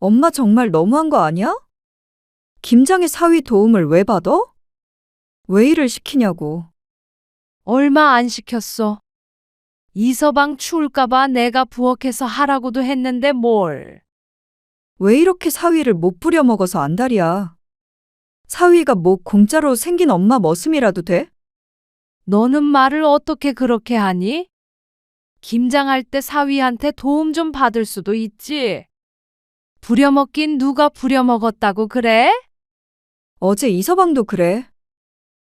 엄마 정말 너무한 거 아니야? 김장의 사위 도움을 왜 받아? 왜 일을 시키냐고. 얼마 안 시켰어. 이서방 추울까봐 내가 부엌에서 하라고도 했는데 뭘. 왜 이렇게 사위를 못 부려 먹어서 안달이야. 사위가 뭐 공짜로 생긴 엄마 머슴이라도 돼? 너는 말을 어떻게 그렇게 하니? 김장할 때 사위한테 도움 좀 받을 수도 있지. 부려먹긴 누가 부려먹었다고 그래? 어제 이서방도 그래.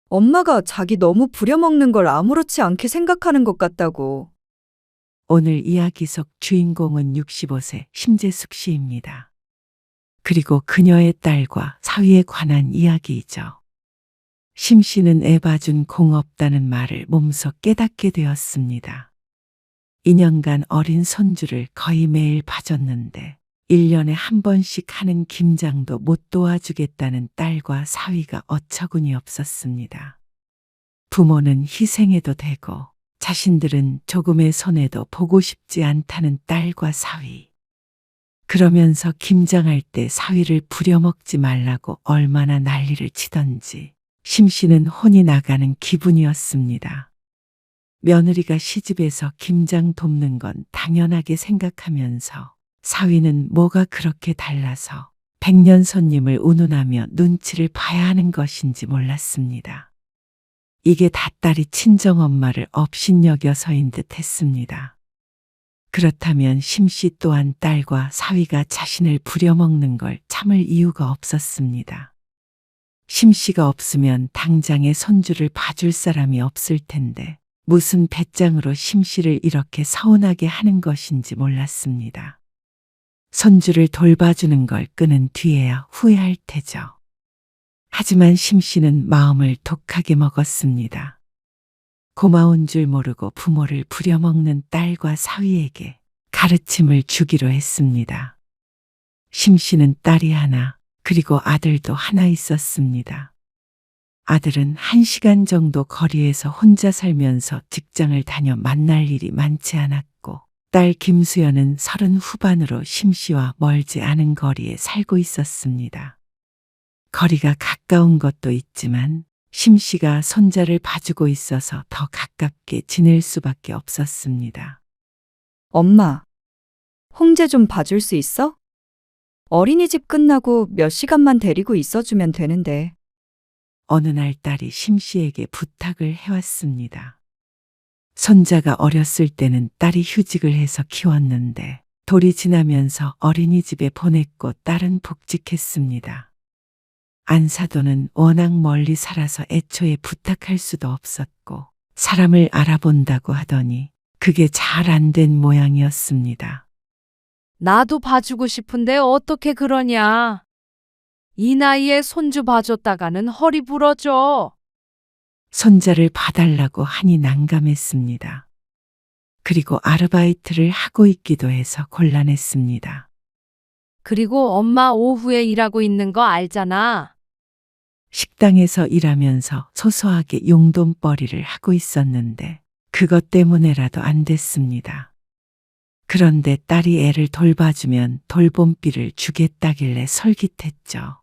엄마가 자기 너무 부려먹는 걸 아무렇지 않게 생각하는 것 같다고. 오늘 이야기 속 주인공은 65세 심재숙 씨입니다. 그리고 그녀의 딸과 사위에 관한 이야기이죠. 심 씨는 애 봐준 공 없다는 말을 몸소 깨닫게 되었습니다. 2년간 어린 손주를 거의 매일 봐줬는데 1년에 한 번씩 하는 김장도 못 도와주겠다는 딸과 사위가 어처구니 없었습니다. 부모는 희생해도 되고 자신들은 조금의 손해도 보고 싶지 않다는 딸과 사위. 그러면서 김장할 때 사위를 부려먹지 말라고 얼마나 난리를 치던지 심 씨는 혼이 나가는 기분이었습니다. 며느리가 시집에서 김장 돕는 건 당연하게 생각하면서 사위는 뭐가 그렇게 달라서 백년 손님을 운운하며 눈치를 봐야 하는 것인지 몰랐습니다. 이게 다 딸이 친정엄마를 업신여겨서인 듯 했습니다. 그렇다면 심 씨 또한 딸과 사위가 자신을 부려먹는 걸 참을 이유가 없었습니다. 심 씨가 없으면 당장에 손주를 봐줄 사람이 없을 텐데 무슨 배짱으로 심 씨를 이렇게 서운하게 하는 것인지 몰랐습니다. 손주를 돌봐주는 걸 끊은 뒤에야 후회할 테죠. 하지만 심 씨는 마음을 독하게 먹었습니다. 고마운 줄 모르고 부모를 부려먹는 딸과 사위에게 가르침을 주기로 했습니다. 심 씨는 딸이 하나, 그리고 아들도 하나 있었습니다. 아들은 1시간 정도 거리에서 혼자 살면서 직장을 다녀 만날 일이 많지 않았고, 딸 김수연은 30 후반으로 심 씨와 멀지 않은 거리에 살고 있었습니다. 거리가 가까운 것도 있지만 심 씨가 손자를 봐주고 있어서 더 가깝게 지낼 수밖에 없었습니다. 엄마, 홍제 좀 봐줄 수 있어? 어린이집 끝나고 몇 시간만 데리고 있어주면 되는데. 어느 날 딸이 심 씨에게 부탁을 해왔습니다. 손자가 어렸을 때는 딸이 휴직을 해서 키웠는데 돌이 지나면서 어린이집에 보냈고 딸은 복직했습니다. 안사도는 워낙 멀리 살아서 애초에 부탁할 수도 없었고 사람을 알아본다고 하더니 그게 잘 안 된 모양이었습니다. 나도 봐주고 싶은데 어떻게 그러냐. 이 나이에 손주 봐줬다가는 허리 부러져. 손자를 봐달라고 하니 난감했습니다. 그리고 아르바이트를 하고 있기도 해서 곤란했습니다. 그리고 엄마 오후에 일하고 있는 거 알잖아. 식당에서 일하면서 소소하게 용돈벌이를 하고 있었는데 그것 때문에라도 안 됐습니다. 그런데 딸이 애를 돌봐주면 돌봄비를 주겠다길래 솔깃했죠.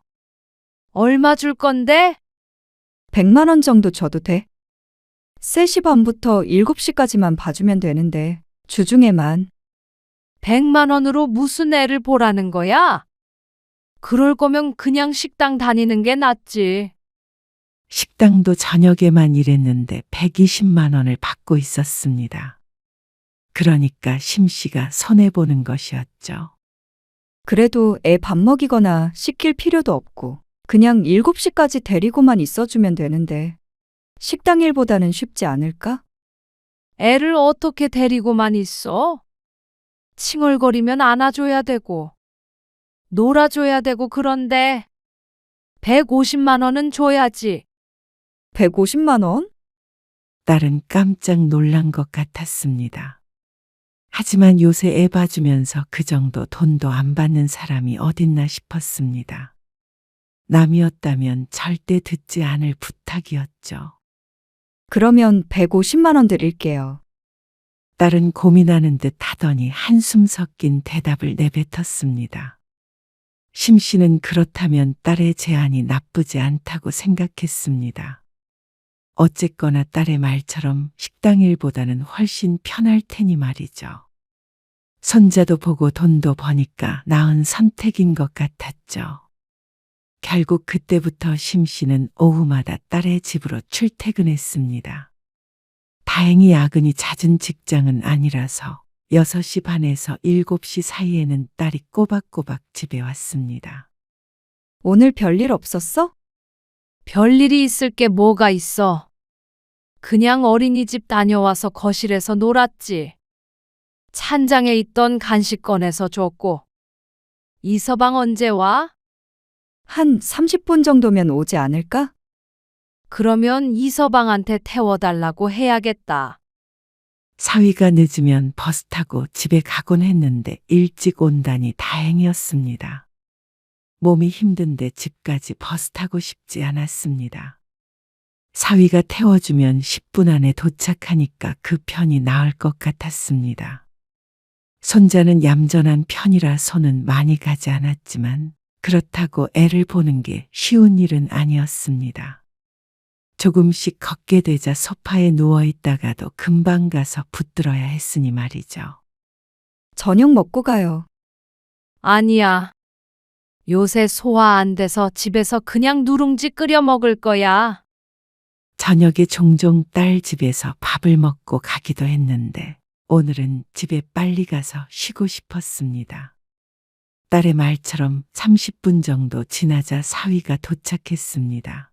얼마 줄 건데? 100만 원 정도 줘도 돼. 3시 반부터 7시까지만 봐주면 되는데, 주중에만. 100만 원으로 무슨 애를 보라는 거야? 그럴 거면 그냥 식당 다니는 게 낫지. 식당도 저녁에만 일했는데 120만 원을 받고 있었습니다. 그러니까 심 씨가 손해보는 것이었죠. 그래도 애 밥 먹이거나 씻길 필요도 없고, 그냥 7시까지 데리고만 있어주면 되는데, 식당 일보다는 쉽지 않을까? 애를 어떻게 데리고만 있어? 칭얼거리면 안아줘야 되고, 놀아줘야 되고 그런데 150만 원은 줘야지. 150만 원? 딸은 깜짝 놀란 것 같았습니다. 하지만 요새 애 봐주면서 그 정도 돈도 안 받는 사람이 어딨나 싶었습니다. 남이었다면 절대 듣지 않을 부탁이었죠. 그러면 150만 원 드릴게요. 딸은 고민하는 듯 하더니 한숨 섞인 대답을 내뱉었습니다. 심 씨는 그렇다면 딸의 제안이 나쁘지 않다고 생각했습니다. 어쨌거나 딸의 말처럼 식당 일보다는 훨씬 편할 테니 말이죠. 손자도 보고 돈도 버니까 나은 선택인 것 같았죠. 결국 그때부터 심 씨는 오후마다 딸의 집으로 출퇴근했습니다. 다행히 야근이 잦은 직장은 아니라서 6시 반에서 7시 사이에는 딸이 꼬박꼬박 집에 왔습니다. 오늘 별일 없었어? 별일이 있을 게 뭐가 있어. 그냥 어린이집 다녀와서 거실에서 놀았지. 찬장에 있던 간식 꺼내서 줬고. 이서방 언제 와? 한 30분 정도면 오지 않을까? 그러면 이서방한테 태워달라고 해야겠다. 사위가 늦으면 버스 타고 집에 가곤 했는데 일찍 온다니 다행이었습니다. 몸이 힘든데 집까지 버스 타고 싶지 않았습니다. 사위가 태워주면 10분 안에 도착하니까 그 편이 나을 것 같았습니다. 손자는 얌전한 편이라 손은 많이 가지 않았지만 그렇다고 애를 보는 게 쉬운 일은 아니었습니다. 조금씩 걷게 되자 소파에 누워 있다가도 금방 가서 붙들어야 했으니 말이죠. 저녁 먹고 가요. 아니야. 요새 소화 안 돼서 집에서 그냥 누룽지 끓여 먹을 거야. 저녁에 종종 딸 집에서 밥을 먹고 가기도 했는데 오늘은 집에 빨리 가서 쉬고 싶었습니다. 딸의 말처럼 30분 정도 지나자 사위가 도착했습니다.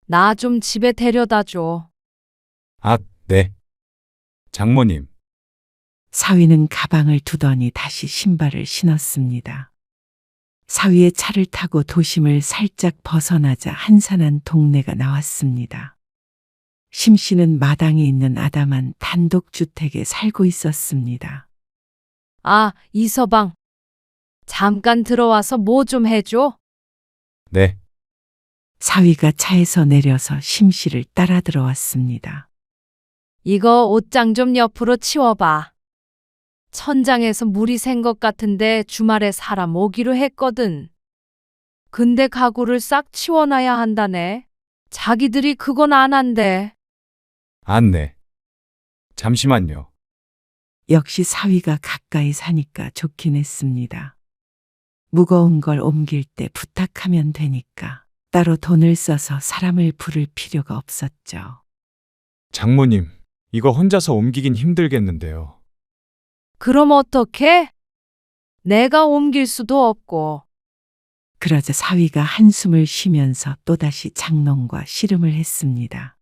나 좀 집에 데려다 줘. 아, 네. 장모님, 사위는 가방을 두더니 다시 신발을 신었습니다. 사위의 차를 타고 도심을 살짝 벗어나자 한산한 동네가 나왔습니다. 심 씨는 마당에 있는 아담한 단독주택에 살고 있었습니다. 아, 이서방. 잠깐 들어와서 뭐 좀 해줘. 네. 사위가 차에서 내려서 심 씨를 따라 들어왔습니다. 이거 옷장 좀 옆으로 치워봐. 천장에서 물이 샌 것 같은데 주말에 사람 오기로 했거든. 근데 가구를 싹 치워놔야 한다네. 자기들이 그건 안 한대. 안 네. 잠시만요. 역시 사위가 가까이 사니까 좋긴 했습니다. 무거운 걸 옮길 때 부탁하면 되니까 따로 돈을 써서 사람을 부를 필요가 없었죠. 장모님, 이거 혼자서 옮기긴 힘들겠는데요. 그럼 어떡해? 내가 옮길 수도 없고. 그러자 사위가 한숨을 쉬면서 또다시 장롱과 씨름을 했습니다.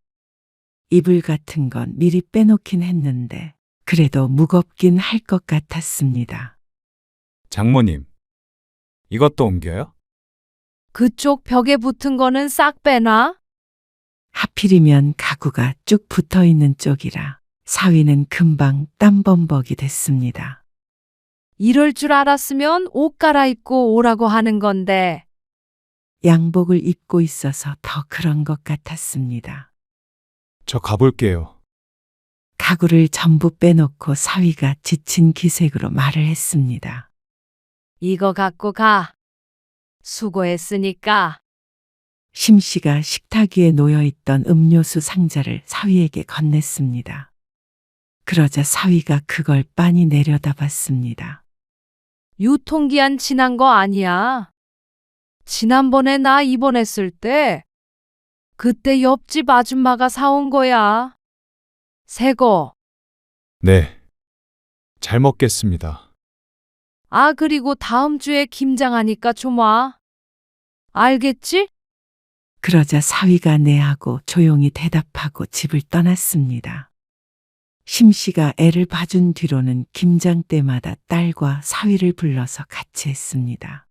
이불 같은 건 미리 빼놓긴 했는데 그래도 무겁긴 할 것 같았습니다. 장모님, 이것도 옮겨요? 그쪽 벽에 붙은 거는 싹 빼놔. 하필이면 가구가 쭉 붙어 있는 쪽이라 사위는 금방 땀범벅이 됐습니다. 이럴 줄 알았으면 옷 갈아입고 오라고 하는 건데. 양복을 입고 있어서 더 그런 것 같았습니다. 저 가볼게요. 가구를 전부 빼놓고 사위가 지친 기색으로 말을 했습니다. 이거 갖고 가. 수고했으니까. 심 씨가 식탁 위에 놓여있던 음료수 상자를 사위에게 건넸습니다. 그러자 사위가 그걸 빤히 내려다봤습니다. 유통기한 지난 거 아니야. 지난번에 나 입원했을 때 그때 옆집 아줌마가 사온 거야. 새거. 네. 잘 먹겠습니다. 아, 그리고 다음 주에 김장하니까 좀 와. 알겠지? 그러자 사위가 네하고 조용히 대답하고 집을 떠났습니다. 심 씨가 애를 봐준 뒤로는 김장 때마다 딸과 사위를 불러서 같이 했습니다.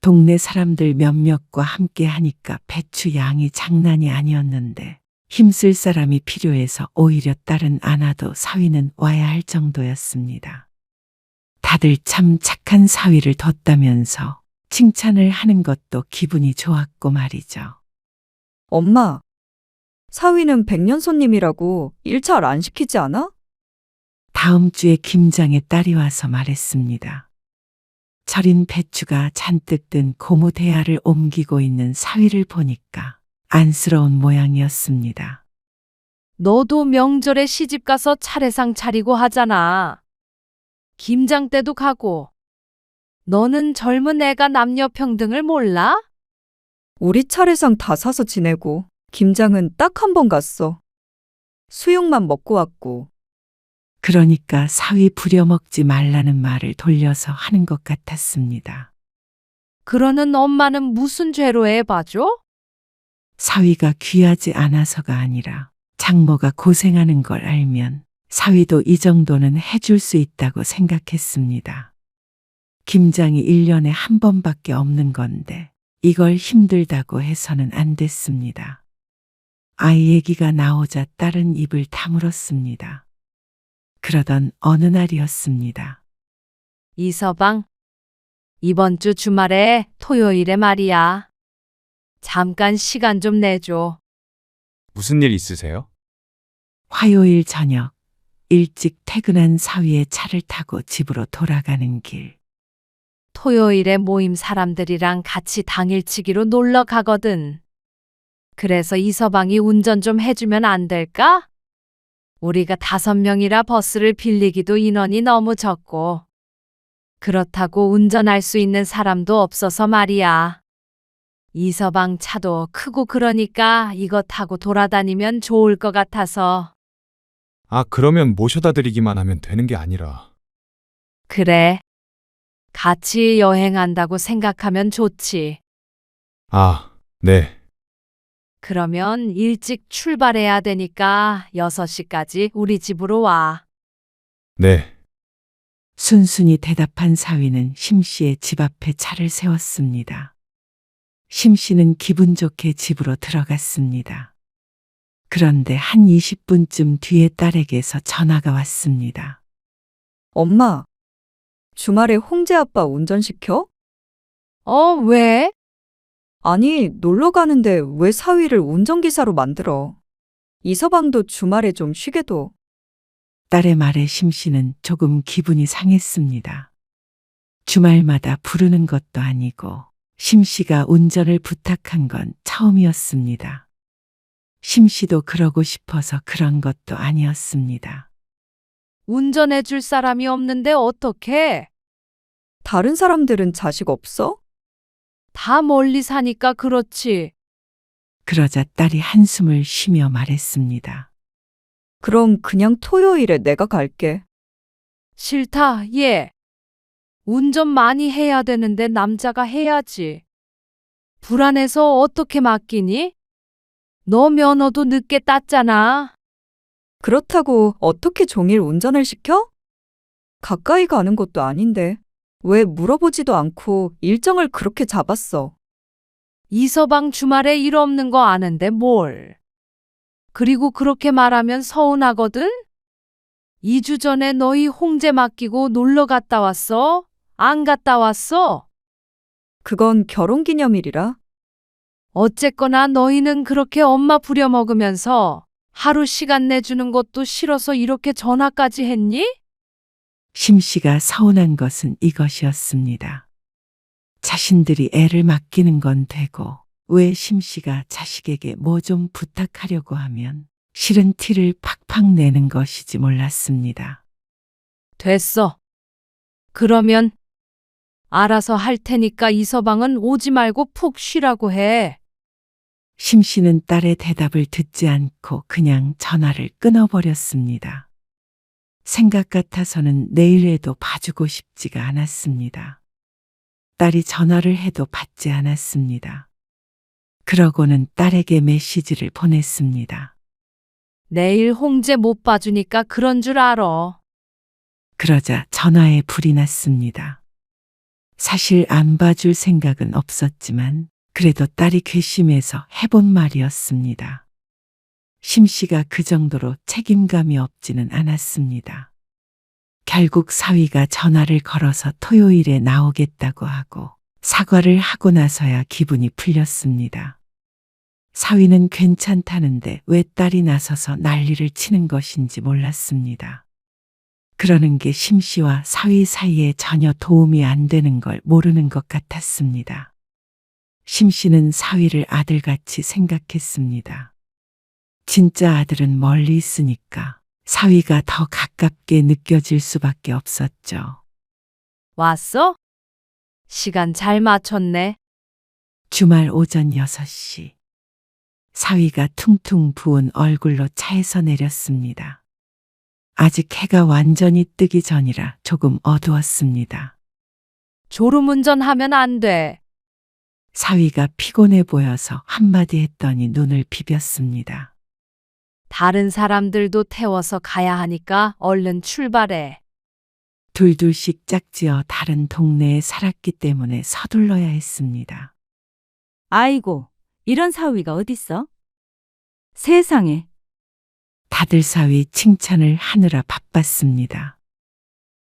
동네 사람들 몇몇과 함께 하니까 배추 양이 장난이 아니었는데 힘쓸 사람이 필요해서 오히려 딸은 안 와도 사위는 와야 할 정도였습니다. 다들 참 착한 사위를 뒀다면서 칭찬을 하는 것도 기분이 좋았고 말이죠. 엄마, 사위는 백년 손님이라고 일 잘 안 시키지 않아? 다음 주에 김장에 딸이 와서 말했습니다. 절인 배추가 잔뜩 든 고무 대야를 옮기고 있는 사위를 보니까 안쓰러운 모양이었습니다. 너도 명절에 시집가서 차례상 차리고 하잖아. 김장 때도 가고. 너는 젊은 애가 남녀 평등을 몰라? 우리 차례상 다 사서 지내고 김장은 딱 한 번 갔어. 수육만 먹고 왔고. 그러니까 사위 부려먹지 말라는 말을 돌려서 하는 것 같았습니다. 그러는 엄마는 무슨 죄로 애 봐줘? 사위가 귀하지 않아서가 아니라 장모가 고생하는 걸 알면 사위도 이 정도는 해줄 수 있다고 생각했습니다. 김장이 1년에 한 번밖에 없는 건데 이걸 힘들다고 해서는 안 됐습니다. 아이 얘기가 나오자 딸은 입을 다물었습니다. 그러던 어느 날이었습니다. 이서방, 이번 주 주말에 토요일에 말이야. 잠깐 시간 좀 내줘. 무슨 일 있으세요? 화요일 저녁 일찍 퇴근한 사위의 차를 타고 집으로 돌아가는 길. 토요일에 모임 사람들이랑 같이 당일치기로 놀러 가거든. 그래서 이서방이 운전 좀 해주면 안 될까? 우리가 5명이라 버스를 빌리기도 인원이 너무 적고. 그렇다고 운전할 수 있는 사람도 없어서 말이야. 이서방 차도 크고 그러니까 이거 타고 돌아다니면 좋을 것 같아서. 아, 그러면 모셔다 드리기만 하면 되는 게 아니라. 그래. 같이 여행한다고 생각하면 좋지. 아, 네. 그러면 일찍 출발해야 되니까 6시까지 우리 집으로 와. 네. 순순히 대답한 사위는 심씨의 집 앞에 차를 세웠습니다. 심씨는 기분 좋게 집으로 들어갔습니다. 그런데 한 20분쯤 뒤에 딸에게서 전화가 왔습니다. 엄마, 주말에 홍재 아빠 운전시켜? 왜? 아니, 놀러 가는데 왜 사위를 운전기사로 만들어? 이서방도 주말에 좀 쉬게 둬. 딸의 말에 심씨는 조금 기분이 상했습니다. 주말마다 부르는 것도 아니고 심씨가 운전을 부탁한 건 처음이었습니다. 심씨도 그러고 싶어서 그런 것도 아니었습니다. 운전해 줄 사람이 없는데 어떡해? 다른 사람들은 자식 없어? 다 멀리 사니까 그렇지. 그러자 딸이 한숨을 쉬며 말했습니다. 그럼 그냥 토요일에 내가 갈게. 싫다, 얘. 운전 많이 해야 되는데 남자가 해야지. 불안해서 어떻게 맡기니? 너 면허도 늦게 땄잖아. 그렇다고 어떻게 종일 운전을 시켜? 가까이 가는 것도 아닌데 왜 물어보지도 않고 일정을 그렇게 잡았어? 이서방 주말에 일 없는 거 아는데 뭘. 그리고 그렇게 말하면 서운하거든? 2주 전에 너희 홍제 맡기고 놀러 갔다 왔어? 안 갔다 왔어? 그건 결혼기념일이라. 어쨌거나 너희는 그렇게 엄마 부려먹으면서 하루 시간 내주는 것도 싫어서 이렇게 전화까지 했니? 심씨가 서운한 것은 이것이었습니다. 자신들이 애를 맡기는 건 되고 왜 심씨가 자식에게 뭐 좀 부탁하려고 하면 싫은 티를 팍팍 내는 것이지 몰랐습니다. 됐어. 그러면 알아서 할 테니까 이서방은 오지 말고 푹 쉬라고 해. 심씨는 딸의 대답을 듣지 않고 그냥 전화를 끊어버렸습니다. 생각 같아서는 내일에도 봐주고 싶지가 않았습니다. 딸이 전화를 해도 받지 않았습니다. 그러고는 딸에게 메시지를 보냈습니다. 내일 홍제 못 봐주니까 그런 줄 알아. 그러자 전화에 불이 났습니다. 사실 안 봐줄 생각은 없었지만 그래도 딸이 괘씸해서 해본 말이었습니다. 심씨가 그 정도로 책임감이 없지는 않았습니다. 결국 사위가 전화를 걸어서 토요일에 나오겠다고 하고 사과를 하고 나서야 기분이 풀렸습니다. 사위는 괜찮다는데 왜 딸이 나서서 난리를 치는 것인지 몰랐습니다. 그러는 게 심 씨와 사위 사이에 전혀 도움이 안 되는 걸 모르는 것 같았습니다. 심 씨는 사위를 아들같이 생각했습니다. 진짜 아들은 멀리 있으니까 사위가 더 가깝게 느껴질 수밖에 없었죠. 왔어? 시간 잘 맞췄네. 주말 오전 6시. 사위가 퉁퉁 부은 얼굴로 차에서 내렸습니다. 아직 해가 완전히 뜨기 전이라 조금 어두웠습니다. 졸음운전하면 안 돼. 사위가 피곤해 보여서 한마디 했더니 눈을 비볐습니다. 다른 사람들도 태워서 가야 하니까 얼른 출발해. 둘둘씩 짝지어 다른 동네에 살았기 때문에 서둘러야 했습니다. 아이고, 이런 사위가 어딨어? 세상에, 다들 사위 칭찬을 하느라 바빴습니다.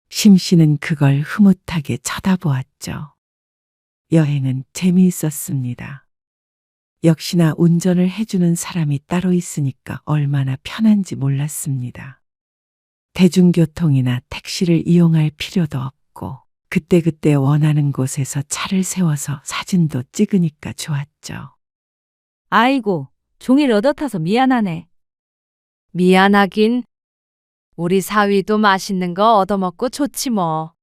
심 씨는 그걸 흐뭇하게 쳐다보았죠. 여행은 재미있었습니다. 역시나 운전을 해주는 사람이 따로 있으니까 얼마나 편한지 몰랐습니다. 대중교통이나 택시를 이용할 필요도 없고 그때그때 원하는 곳에서 차를 세워서 사진도 찍으니까 좋았죠. 아이고, 종일 얻어타서 미안하네. 미안하긴. 우리 사위도 맛있는 거 얻어먹고 좋지 뭐.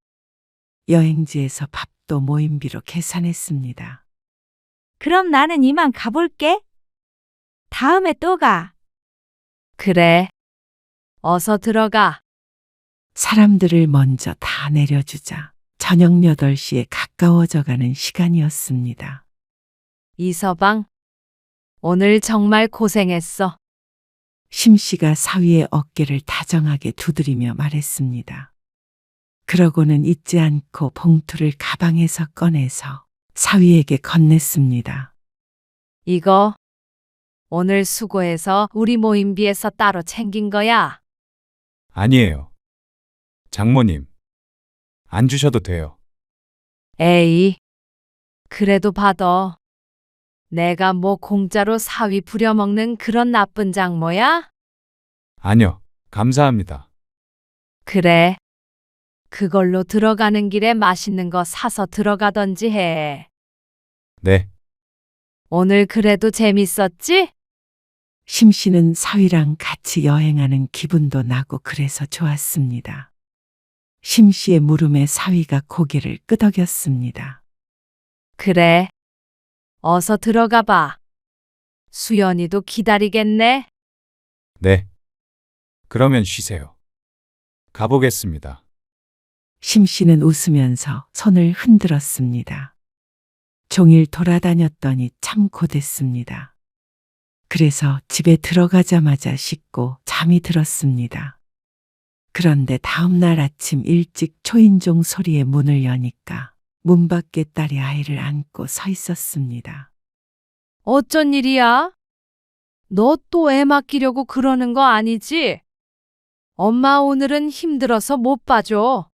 여행지에서 밥도 모임비로 계산했습니다. 그럼 나는 이만 가볼게. 다음에 또 가. 그래. 어서 들어가. 사람들을 먼저 다 내려주자 저녁 8시에 가까워져 가는 시간이었습니다. 이서방, 오늘 정말 고생했어. 심 씨가 사위의 어깨를 다정하게 두드리며 말했습니다. 그러고는 잊지 않고 봉투를 가방에서 꺼내서 사위에게 건넸습니다. 이거 오늘 수고해서 우리 모임비에서 따로 챙긴 거야. 아니에요. 장모님, 안 주셔도 돼요. 에이, 그래도 받아. 내가 뭐 공짜로 사위 부려먹는 그런 나쁜 장모야? 아니요, 감사합니다. 그래. 그걸로 들어가는 길에 맛있는 거 사서 들어가던지 해. 네, 오늘 그래도 재밌었지? 심 씨는 사위랑 같이 여행하는 기분도 나고 그래서 좋았습니다. 심 씨의 물음에 사위가 고개를 끄덕였습니다. 그래. 어서 들어가 봐. 수연이도 기다리겠네. 네. 그러면 쉬세요. 가보겠습니다. 심 씨는 웃으면서 손을 흔들었습니다. 종일 돌아다녔더니 참 고됐습니다. 그래서 집에 들어가자마자 씻고 잠이 들었습니다. 그런데 다음 날 아침 일찍 초인종 소리에 문을 여니까 문 밖에 딸이 아이를 안고 서 있었습니다. 어쩐 일이야? 너 또 애 맡기려고 그러는 거 아니지? 엄마 오늘은 힘들어서 못 봐줘.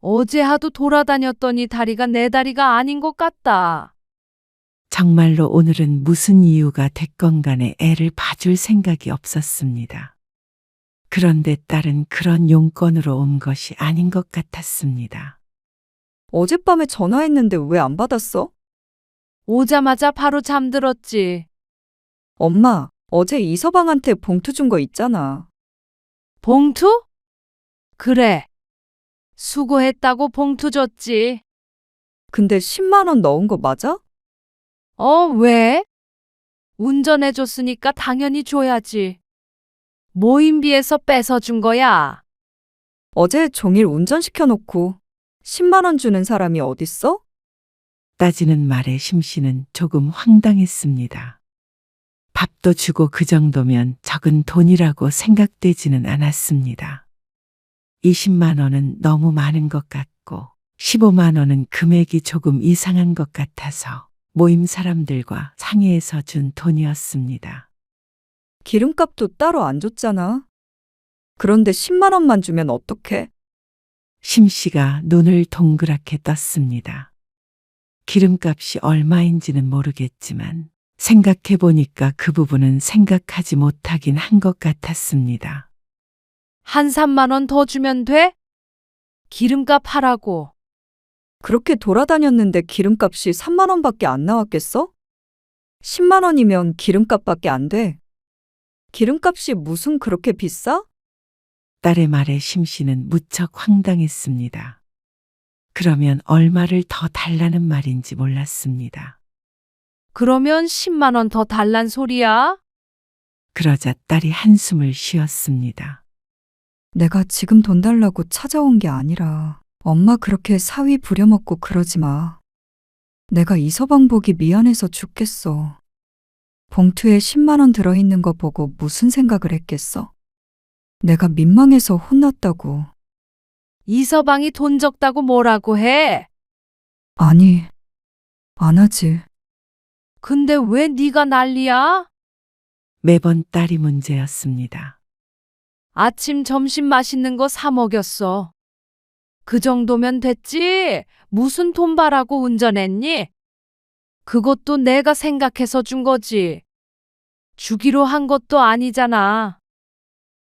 어제 하도 돌아다녔더니 다리가 내 다리가 아닌 것 같다. 정말로 오늘은 무슨 이유가 됐건 간에 애를 봐줄 생각이 없었습니다. 그런데 딸은 그런 용건으로 온 것이 아닌 것 같았습니다. 어젯밤에 전화했는데 왜 안 받았어? 오자마자 바로 잠들었지. 엄마, 어제 이서방한테 봉투 준 거 있잖아. 봉투? 그래. 수고했다고 봉투 줬지. 근데 10만 원 넣은 거 맞아? 왜? 운전해줬으니까 당연히 줘야지. 모임비에서 뺏어준 거야. 어제 종일 운전시켜놓고 10만 원 주는 사람이 어딨어? 따지는 말에 심 씨는 조금 황당했습니다. 밥도 주고 그 정도면 적은 돈이라고 생각되지는 않았습니다. 20만 원은 너무 많은 것 같고 15만 원은 금액이 조금 이상한 것 같아서 모임 사람들과 상의해서 준 돈이었습니다. 기름값도 따로 안 줬잖아. 그런데 10만 원만 주면 어떡해? 심 씨가 눈을 동그랗게 떴습니다. 기름값이 얼마인지는 모르겠지만 생각해 보니까 그 부분은 생각하지 못하긴 한 것 같았습니다. 한 3만 원 더 주면 돼? 기름값 하라고. 그렇게 돌아다녔는데 기름값이 3만 원밖에 안 나왔겠어? 10만 원이면 기름값밖에 안 돼. 기름값이 무슨 그렇게 비싸? 딸의 말에 심씨는 무척 황당했습니다. 그러면 얼마를 더 달라는 말인지 몰랐습니다. 그러면 10만 원 더 달란 소리야? 그러자 딸이 한숨을 쉬었습니다. 내가 지금 돈 달라고 찾아온 게 아니라 엄마 그렇게 사위 부려먹고 그러지 마. 내가 이서방 보기 미안해서 죽겠어. 봉투에 10만 원 들어있는 거 보고 무슨 생각을 했겠어? 내가 민망해서 혼났다고. 이서방이 돈 적다고 뭐라고 해? 아니, 안 하지. 근데 왜 네가 난리야? 매번 딸이 문제였습니다. 아침 점심 맛있는 거 사 먹였어. 그 정도면 됐지? 무슨 돈 바라고 운전했니? 그것도 내가 생각해서 준 거지. 주기로 한 것도 아니잖아.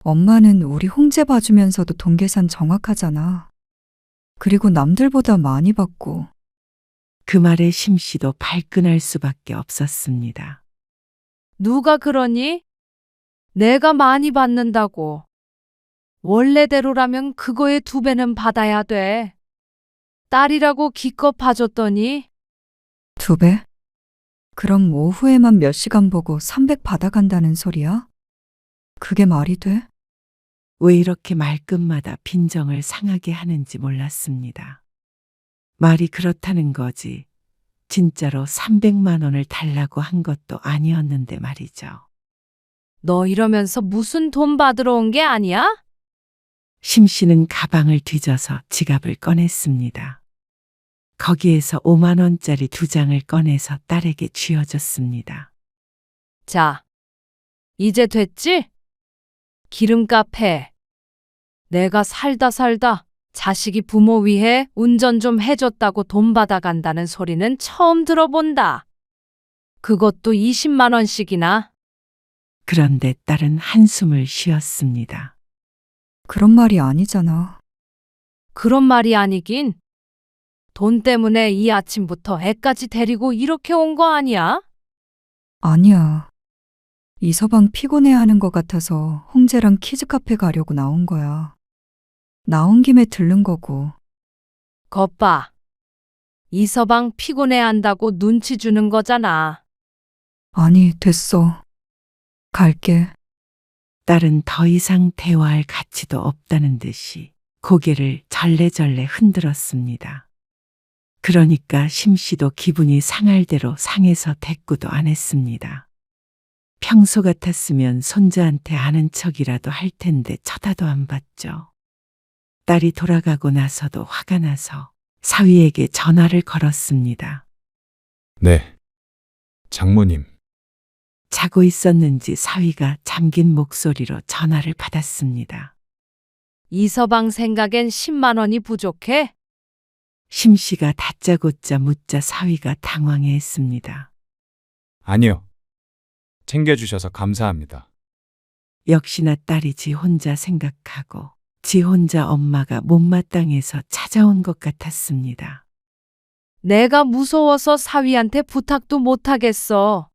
엄마는 우리 홍제 봐주면서도 돈 계산 정확하잖아. 그리고 남들보다 많이 받고. 그 말에 심씨도 발끈할 수밖에 없었습니다. 누가 그러니? 내가 많이 받는다고. 원래대로라면 그거의 2배는 받아야 돼. 딸이라고 기껏 봐줬더니 2배? 그럼 오후에만 몇 시간 보고 300 받아간다는 소리야? 그게 말이 돼? 왜 이렇게 말끝마다 빈정을 상하게 하는지 몰랐습니다. 말이 그렇다는 거지. 진짜로 300만 원을 달라고 한 것도 아니었는데 말이죠. 너 이러면서 무슨 돈 받으러 온 게 아니야? 심씨는 가방을 뒤져서 지갑을 꺼냈습니다. 거기에서 5만 원짜리 2장을 꺼내서 딸에게 쥐어줬습니다. 자, 이제 됐지? 기름값 해. 내가 살다 자식이 부모 위해 운전 좀 해줬다고 돈 받아간다는 소리는 처음 들어본다. 그것도 20만 원씩이나. 그런데 딸은 한숨을 쉬었습니다. 그런 말이 아니잖아. 그런 말이 아니긴. 돈 때문에 이 아침부터 애까지 데리고 이렇게 온 거 아니야? 아니야. 이서방 피곤해하는 것 같아서 홍제랑 키즈카페 가려고 나온 거야. 나온 김에 들른 거고. 겉봐. 이서방 피곤해한다고 눈치 주는 거잖아. 아니, 됐어. 갈게. 딸은 더 이상 대화할 가치도 없다는 듯이 고개를 절레절레 흔들었습니다. 그러니까 심씨도 기분이 상할 대로 상해서 대꾸도 안 했습니다. 평소 같았으면 손자한테 아는 척이라도 할 텐데 쳐다도 안 봤죠. 딸이 돌아가고 나서도 화가 나서 사위에게 전화를 걸었습니다. 네. 장모님. 자고 있었는지 사위가 잠긴 목소리로 전화를 받았습니다. 이서방 생각엔 10만 원이 부족해? 심씨가 다짜고짜 묻자 사위가 당황해했습니다. 아니요. 챙겨주셔서 감사합니다. 역시나 딸이 지 혼자 생각하고 지 혼자 엄마가 못마땅해서 찾아온 것 같았습니다. 내가 무서워서 사위한테 부탁도 못하겠어.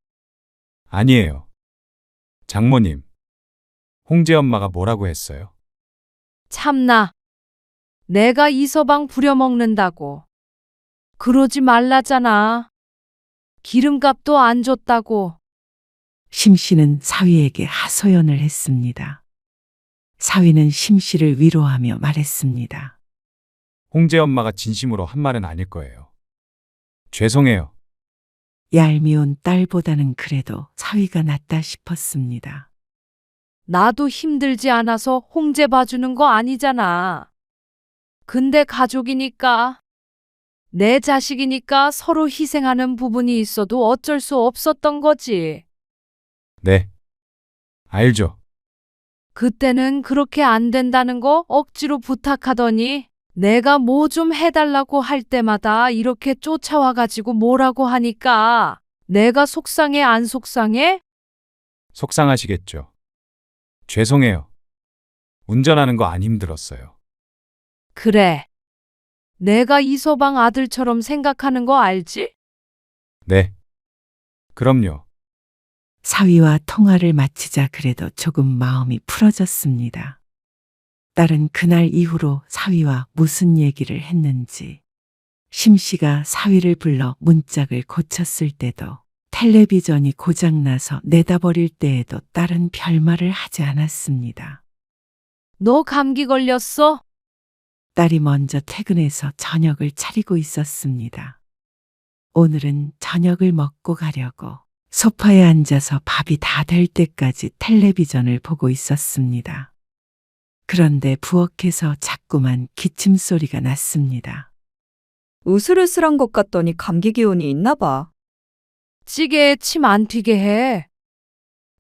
아니에요. 장모님. 홍제 엄마가 뭐라고 했어요? 참나. 내가 이서방 부려먹는다고. 그러지 말라잖아. 기름값도 안 줬다고. 심씨는 사위에게 하소연을 했습니다. 사위는 심씨를 위로하며 말했습니다. 홍제 엄마가 진심으로 한 말은 아닐 거예요. 죄송해요. 얄미운 딸보다는 그래도 사위가 낫다 싶었습니다. 나도 힘들지 않아서 홍제 봐주는 거 아니잖아. 근데 가족이니까, 내 자식이니까 서로 희생하는 부분이 있어도 어쩔 수 없었던 거지. 네. 알죠. 그때는 그렇게 안 된다는 거 억지로 부탁하더니 내가 뭐 좀 해달라고 할 때마다 이렇게 쫓아와가지고 뭐라고 하니까 내가 속상해 안 속상해? 속상하시겠죠. 죄송해요. 운전하는 거 안 힘들었어요. 그래. 내가 이서방 아들처럼 생각하는 거 알지? 네. 그럼요. 사위와 통화를 마치자 그래도 조금 마음이 풀어졌습니다. 딸은 그날 이후로 사위와 무슨 얘기를 했는지, 심씨가 사위를 불러 문짝을 고쳤을 때도, 텔레비전이 고장나서 내다버릴 때에도 딸은 별말을 하지 않았습니다. 너 감기 걸렸어? 딸이 먼저 퇴근해서 저녁을 차리고 있었습니다. 오늘은 저녁을 먹고 가려고 소파에 앉아서 밥이 다 될 때까지 텔레비전을 보고 있었습니다. 그런데 부엌에서 자꾸만 기침 소리가 났습니다. 으슬으슬한 것 같더니 감기 기운이 있나 봐. 찌개에 침 안 튀게 해.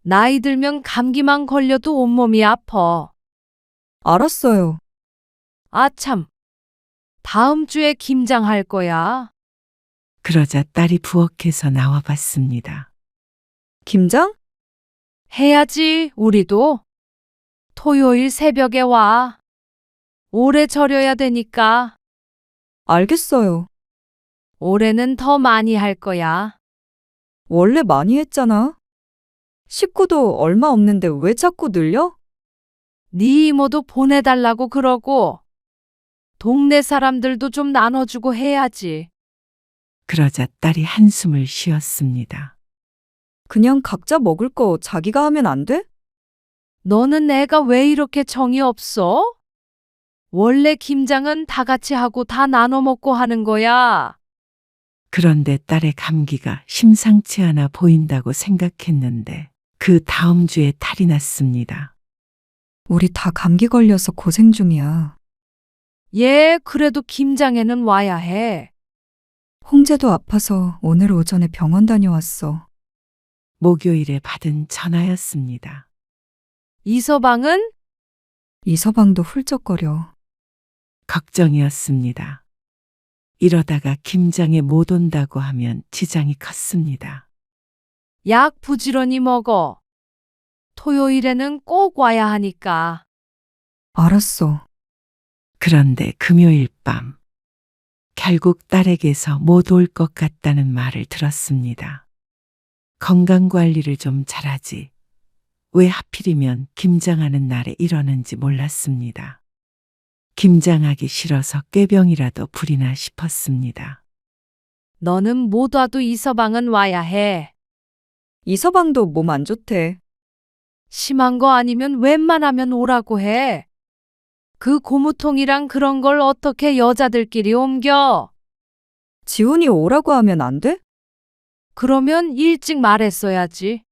나이 들면 감기만 걸려도 온몸이 아파. 알았어요. 아참. 다음 주에 김장할 거야. 그러자 딸이 부엌에서 나와 봤습니다. 김장? 해야지, 우리도. 토요일 새벽에 와. 오래 절여야 되니까. 알겠어요. 올해는 더 많이 할 거야. 원래 많이 했잖아. 식구도 얼마 없는데 왜 자꾸 늘려? 네 이모도 보내달라고 그러고. 동네 사람들도 좀 나눠주고 해야지. 그러자 딸이 한숨을 쉬었습니다. 그냥 각자 먹을 거 자기가 하면 안 돼? 너는 애가 왜 이렇게 정이 없어? 원래 김장은 다 같이 하고 다 나눠 먹고 하는 거야. 그런데 딸의 감기가 심상치 않아 보인다고 생각했는데 그 다음 주에 탈이 났습니다. 우리 다 감기 걸려서 고생 중이야. 얘 그래도 김장에는 와야 해. 홍재도 아파서 오늘 오전에 병원 다녀왔어. 목요일에 받은 전화였습니다. 이서방은? 이서방도 훌쩍거려. 걱정이었습니다. 이러다가 김장에 못 온다고 하면 지장이 컸습니다. 약 부지런히 먹어. 토요일에는 꼭 와야 하니까. 알았어. 그런데 금요일 밤 결국 딸에게서 못 올 것 같다는 말을 들었습니다. 건강관리를 좀 잘하지. 왜 하필이면 김장하는 날에 이러는지 몰랐습니다. 김장하기 싫어서 꾀병이라도 부리나 싶었습니다. 너는 못 와도 이서방은 와야 해. 이서방도 몸 안 좋대. 심한 거 아니면 웬만하면 오라고 해. 그 고무통이랑 그런 걸 어떻게 여자들끼리 옮겨? 지훈이 오라고 하면 안 돼? 그러면 일찍 말했어야지.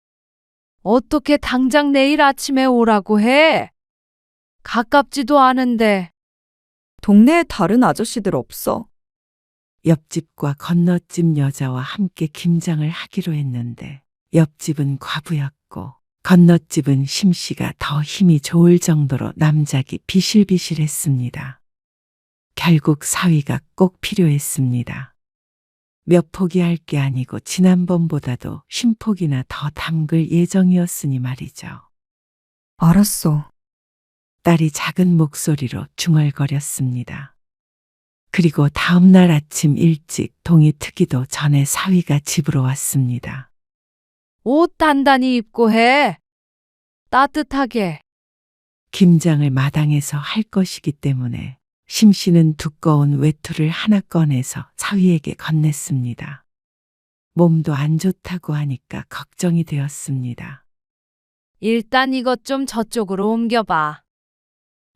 어떻게 당장 내일 아침에 오라고 해? 가깝지도 않은데. 동네에 다른 아저씨들 없어. 옆집과 건너집 여자와 함께 김장을 하기로 했는데 옆집은 과부였고 건너집은 심씨가 더 힘이 좋을 정도로 남작이 비실비실했습니다. 결국 사위가 꼭 필요했습니다. 몇 포기 할 게 아니고 지난번보다도 50포기나 더 담글 예정이었으니 말이죠. 알았어. 딸이 작은 목소리로 중얼거렸습니다. 그리고 다음 날 아침 일찍 동이 트기도 전에 사위가 집으로 왔습니다. 옷 단단히 입고 해. 따뜻하게. 김장을 마당에서 할 것이기 때문에 심씨는 두꺼운 외투를 하나 꺼내서 사위에게 건넸습니다. 몸도 안 좋다고 하니까 걱정이 되었습니다. 일단 이것 좀 저쪽으로 옮겨봐.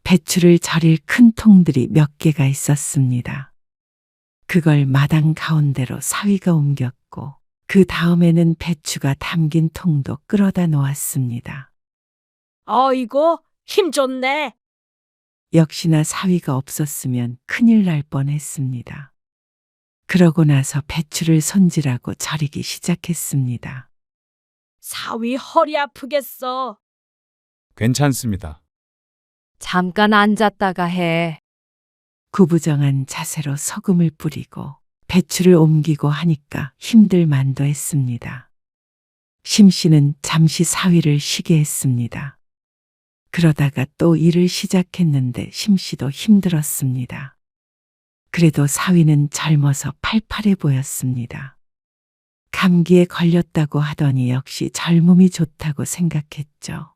배추를 절일 큰 통들이 몇 개가 있었습니다. 그걸 마당 가운데로 사위가 옮겼고 그 다음에는 배추가 담긴 통도 끌어다 놓았습니다. 어이구, 힘 좋네. 역시나 사위가 없었으면 큰일 날 뻔했습니다. 그러고 나서 배추를 손질하고 절이기 시작했습니다. 사위 허리 아프겠어. 괜찮습니다. 잠깐 앉았다가 해. 구부정한 자세로 소금을 뿌리고 배추를 옮기고 하니까 힘들 만도 했습니다. 심씨는 잠시 사위를 쉬게 했습니다. 그러다가 또 일을 시작했는데 심씨도 힘들었습니다. 그래도 사위는 젊어서 팔팔해 보였습니다. 감기에 걸렸다고 하더니 역시 젊음이 좋다고 생각했죠.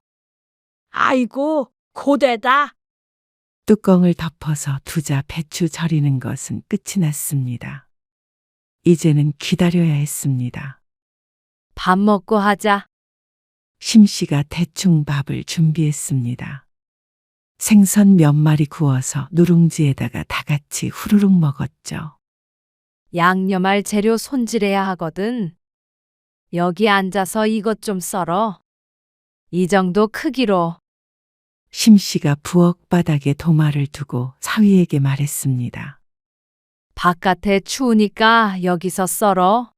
아이고, 고되다. 뚜껑을 덮어서 두자 배추 절이는 것은 끝이 났습니다. 이제는 기다려야 했습니다. 밥 먹고 하자. 심씨가 대충 밥을 준비했습니다. 생선 몇 마리 구워서 누룽지에다가 다 같이 후루룩 먹었죠. 양념할 재료 손질해야 하거든. 여기 앉아서 이것 좀 썰어. 이 정도 크기로. 심씨가 부엌 바닥에 도마를 두고 사위에게 말했습니다. 바깥에 추우니까 여기서 썰어.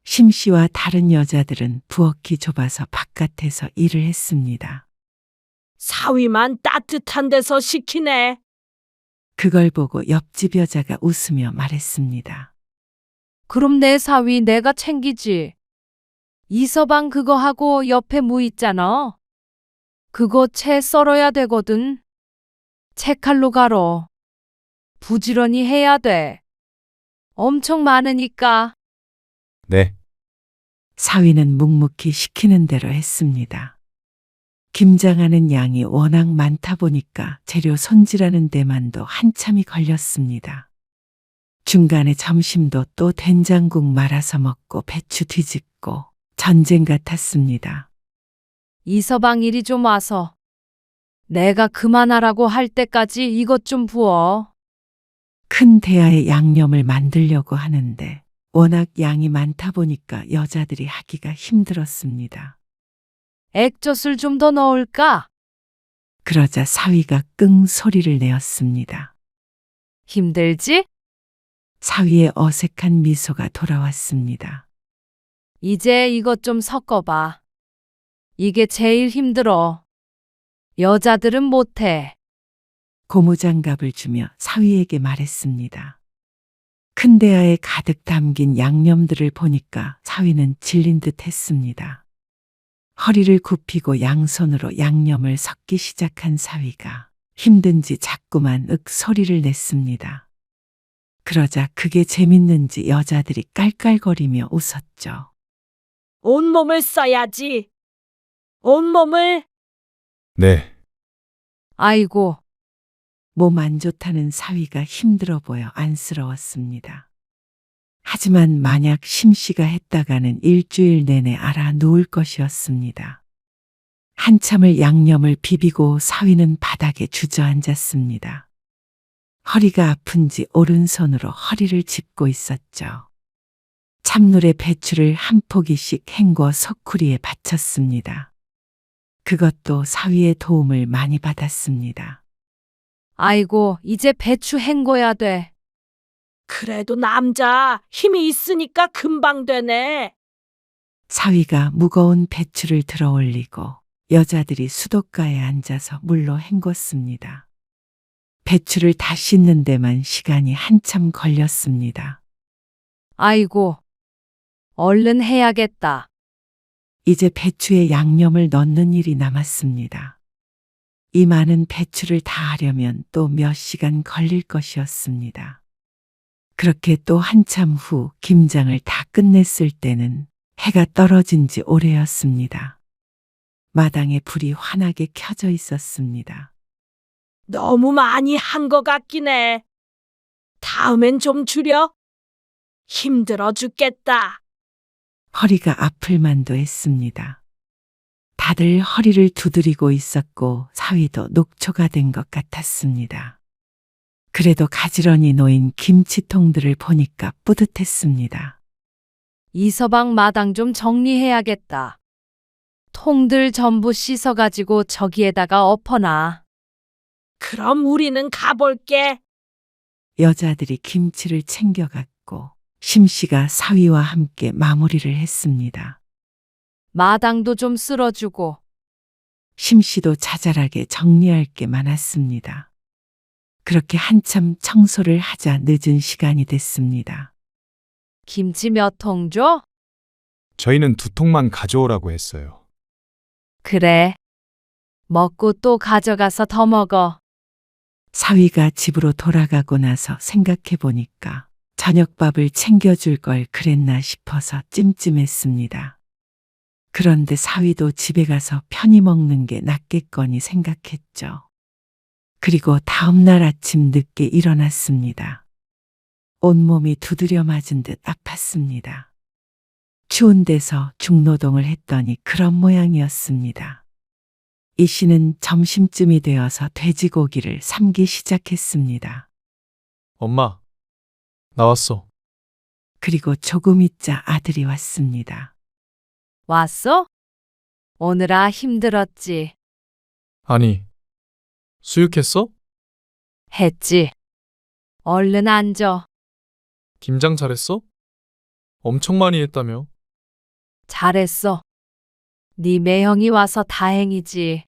심씨와 다른 여자들은 부엌이 좁아서 바깥에서 일을 했습니다. 사위만 따뜻한 데서 시키네. 그걸 보고 옆집 여자가 웃으며 말했습니다. 그럼 내 사위 내가 챙기지. 이서방 그거 하고 옆에 무 있잖아. 그거 채 썰어야 되거든. 채칼로 가로. 부지런히 해야 돼. 엄청 많으니까. 네. 사위는 묵묵히 시키는 대로 했습니다. 김장하는 양이 워낙 많다 보니까 재료 손질하는 데만도 한참이 걸렸습니다. 중간에 점심도 또 된장국 말아서 먹고 배추 뒤집고 전쟁 같았습니다. 이서방 이리 좀 와서. 내가 그만하라고 할 때까지 이것 좀 부어. 큰 대야에 양념을 만들려고 하는데 워낙 양이 많다 보니까 여자들이 하기가 힘들었습니다. 액젓을 좀 더 넣을까? 그러자 사위가 끙 소리를 내었습니다. 힘들지? 사위의 어색한 미소가 돌아왔습니다. 이제 이것 좀 섞어봐. 이게 제일 힘들어. 여자들은 못해. 고무장갑을 주며 사위에게 말했습니다. 큰 대야에 가득 담긴 양념들을 보니까 사위는 질린 듯 했습니다. 허리를 굽히고 양손으로 양념을 섞기 시작한 사위가 힘든지 자꾸만 윽 소리를 냈습니다. 그러자 그게 재밌는지 여자들이 깔깔거리며 웃었죠. 온몸을 써야지. 온몸을. 네. 아이고, 몸 안 좋다는 사위가 힘들어 보여 안쓰러웠습니다. 하지만 만약 심씨가 했다가는 일주일 내내 알아 누울 것이었습니다. 한참을 양념을 비비고 사위는 바닥에 주저앉았습니다. 허리가 아픈지 오른손으로 허리를 짚고 있었죠. 찬물에 배추를 한 포기씩 헹궈 소쿠리에 받쳤습니다. 그것도 사위의 도움을 많이 받았습니다. 아이고, 이제 배추 헹궈야 돼. 그래도 남자 힘이 있으니까 금방 되네. 사위가 무거운 배추를 들어 올리고 여자들이 수도가에 앉아서 물로 헹궜습니다. 배추를 다 씻는 데만 시간이 한참 걸렸습니다. 아이고, 얼른 해야겠다. 이제 배추에 양념을 넣는 일이 남았습니다. 이 많은 배추를 다 하려면 또 몇 시간 걸릴 것이었습니다. 그렇게 또 한참 후 김장을 다 끝냈을 때는 해가 떨어진 지 오래였습니다. 마당에 불이 환하게 켜져 있었습니다. 너무 많이 한 것 같긴 해. 다음엔 좀 줄여. 힘들어 죽겠다. 허리가 아플 만도 했습니다. 다들 허리를 두드리고 있었고 사위도 녹초가 된 것 같았습니다. 그래도 가지런히 놓인 김치통들을 보니까 뿌듯했습니다. 이서방 마당 좀 정리해야겠다. 통들 전부 씻어가지고 저기에다가 엎어놔. 그럼 우리는 가볼게. 여자들이 김치를 챙겨갔고 심씨가 사위와 함께 마무리를 했습니다. 마당도 좀 쓸어주고. 심씨도 자잘하게 정리할 게 많았습니다. 그렇게 한참 청소를 하자 늦은 시간이 됐습니다. 김치 몇 통 줘? 저희는 2통만 가져오라고 했어요. 그래. 먹고 또 가져가서 더 먹어. 사위가 집으로 돌아가고 나서 생각해 보니까 저녁밥을 챙겨줄 걸 그랬나 싶어서 찜찜했습니다. 그런데 사위도 집에 가서 편히 먹는 게 낫겠거니 생각했죠. 그리고 다음날 아침 늦게 일어났습니다. 온몸이 두드려 맞은 듯 아팠습니다. 추운 데서 중노동을 했더니 그런 모양이었습니다. 이 씨는 점심쯤이 되어서 돼지고기를 삶기 시작했습니다. 엄마, 나왔어. 그리고 조금 있자 아들이 왔습니다. 왔어? 오느라 힘들었지. 아니, 수육했어? 했지. 얼른 앉아. 김장 잘했어? 엄청 많이 했다며. 잘했어. 네 매형이 와서 다행이지.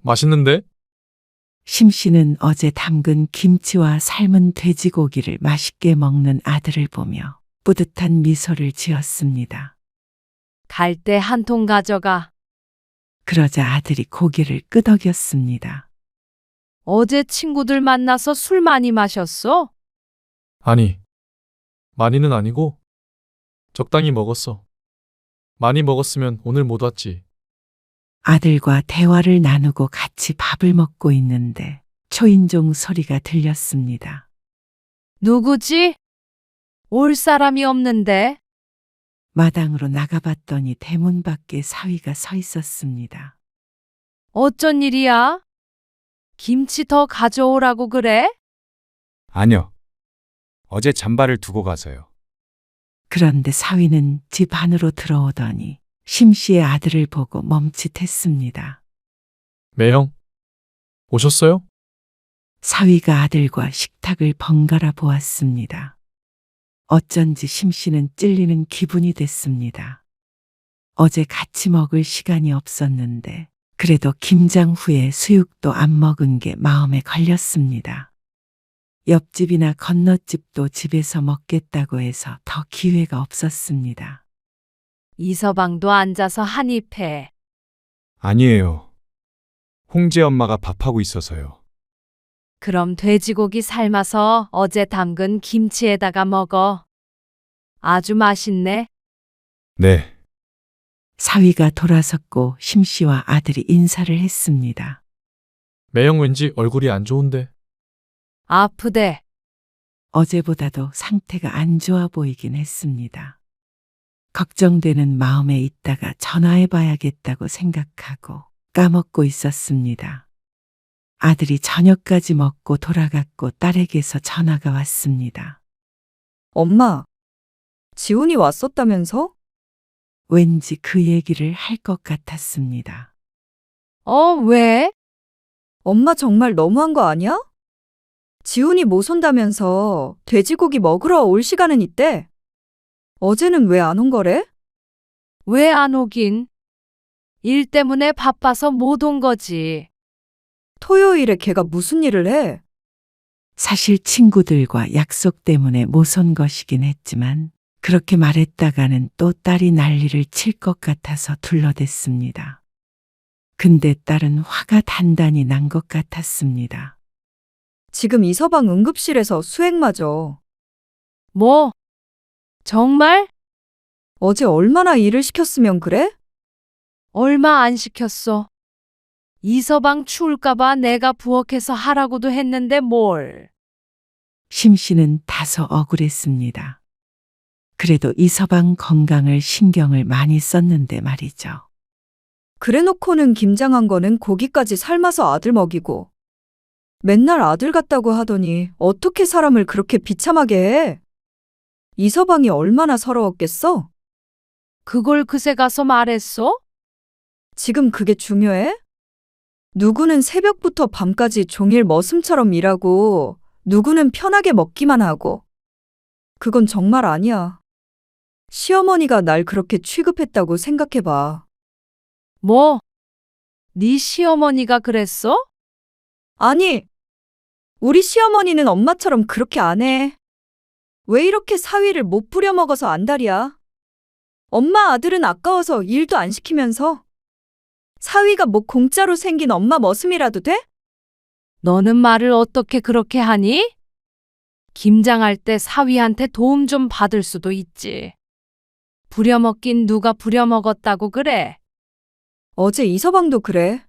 맛있는데? 심 씨는 어제 담근 김치와 삶은 돼지고기를 맛있게 먹는 아들을 보며 뿌듯한 미소를 지었습니다. 갈 때 한 통 가져가. 그러자 아들이 고개를 끄덕였습니다. 어제 친구들 만나서 술 많이 마셨어? 아니, 많이는 아니고 적당히 먹었어. 많이 먹었으면 오늘 못 왔지. 아들과 대화를 나누고 같이 밥을 먹고 있는데 초인종 소리가 들렸습니다. 누구지? 올 사람이 없는데. 마당으로 나가봤더니 대문 밖에 사위가 서 있었습니다. 어쩐 일이야? 김치 더 가져오라고 그래? 아니요. 어제 잠바를 두고 가서요. 그런데 사위는 집 안으로 들어오더니 심 씨의 아들을 보고 멈칫했습니다. 매형, 오셨어요? 사위가 아들과 식탁을 번갈아 보았습니다. 어쩐지 심 씨는 찔리는 기분이 됐습니다. 어제 같이 먹을 시간이 없었는데 그래도 김장 후에 수육도 안 먹은 게 마음에 걸렸습니다. 옆집이나 건너집도 집에서 먹겠다고 해서 더 기회가 없었습니다. 이서방도 앉아서 한입 해. 아니에요. 홍제 엄마가 밥하고 있어서요. 그럼 돼지고기 삶아서 어제 담근 김치에다가 먹어. 아주 맛있네. 네. 사위가 돌아섰고 심 씨와 아들이 인사를 했습니다. 매형 왠지 얼굴이 안 좋은데. 아프대. 어제보다도 상태가 안 좋아 보이긴 했습니다. 걱정되는 마음에 있다가 전화해 봐야겠다고 생각하고 까먹고 있었습니다. 아들이 저녁까지 먹고 돌아갔고 딸에게서 전화가 왔습니다. 엄마, 지훈이 왔었다면서? 왠지 그 얘기를 할 것 같았습니다. 왜? 엄마 정말 너무한 거 아니야? 지훈이 못 온다면서 돼지고기 먹으러 올 시간은 있대. 어제는 왜 안 온 거래? 왜 안 오긴? 일 때문에 바빠서 못 온 거지. 토요일에 걔가 무슨 일을 해? 사실 친구들과 약속 때문에 못 온 것이긴 했지만 그렇게 말했다가는 또 딸이 난리를 칠 것 같아서 둘러댔습니다. 근데 딸은 화가 단단히 난 것 같았습니다. 지금 이서방 응급실에서 수액 맞어. 뭐? 정말? 어제 얼마나 일을 시켰으면 그래? 얼마 안 시켰어. 이서방 추울까봐 내가 부엌에서 하라고도 했는데 뭘. 심 씨는 다소 억울했습니다. 그래도 이서방 건강을 신경을 많이 썼는데 말이죠. 그래놓고는 김장한 거는 고기까지 삶아서 아들 먹이고 맨날 아들 같다고 하더니 어떻게 사람을 그렇게 비참하게 해? 이서방이 얼마나 서러웠겠어? 그걸 그새 가서 말했어? 지금 그게 중요해? 누구는 새벽부터 밤까지 종일 머슴처럼 일하고 누구는 편하게 먹기만 하고. 그건 정말 아니야. 시어머니가 날 그렇게 취급했다고 생각해봐. 뭐? 네 시어머니가 그랬어? 아니, 우리 시어머니는 엄마처럼 그렇게 안 해. 왜 이렇게 사위를 못 부려먹어서 안달이야? 엄마 아들은 아까워서 일도 안 시키면서. 사위가 뭐 공짜로 생긴 엄마 머슴이라도 돼? 너는 말을 어떻게 그렇게 하니? 김장할 때 사위한테 도움 좀 받을 수도 있지. 부려먹긴 누가 부려먹었다고 그래? 어제 이서방도 그래.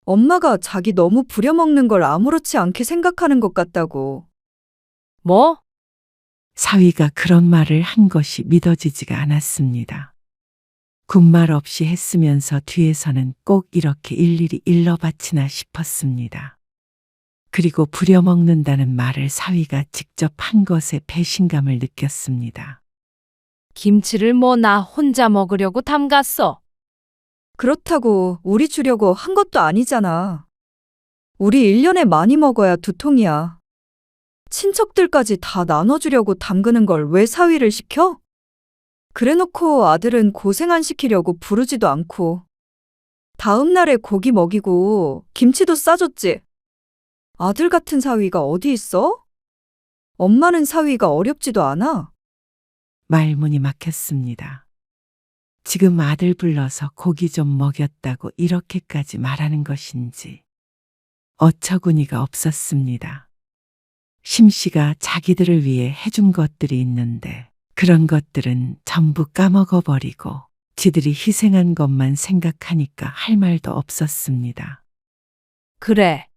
엄마가 자기 너무 부려먹는 걸 아무렇지 않게 생각하는 것 같다고. 뭐? 사위가 그런 말을 한 것이 믿어지지가 않았습니다. 군말 없이 했으면서 뒤에서는 꼭 이렇게 일일이 일러바치나 싶었습니다. 그리고 부려먹는다는 말을 사위가 직접 한 것에 배신감을 느꼈습니다. 김치를 뭐 나 혼자 먹으려고 담갔어. 그렇다고 우리 주려고 한 것도 아니잖아. 우리 1년에 많이 먹어야 2통이야. 친척들까지 다 나눠주려고 담그는 걸 왜 사위를 시켜? 그래놓고 아들은 고생 안 시키려고 부르지도 않고. 다음 날에 고기 먹이고 김치도 싸줬지. 아들 같은 사위가 어디 있어? 엄마는 사위가 어렵지도 않아. 말문이 막혔습니다. 지금 아들 불러서 고기 좀 먹였다고 이렇게까지 말하는 것인지 어처구니가 없었습니다. 심씨가 자기들을 위해 해준 것들이 있는데 그런 것들은 전부 까먹어버리고 지들이 희생한 것만 생각하니까 할 말도 없었습니다. 그래.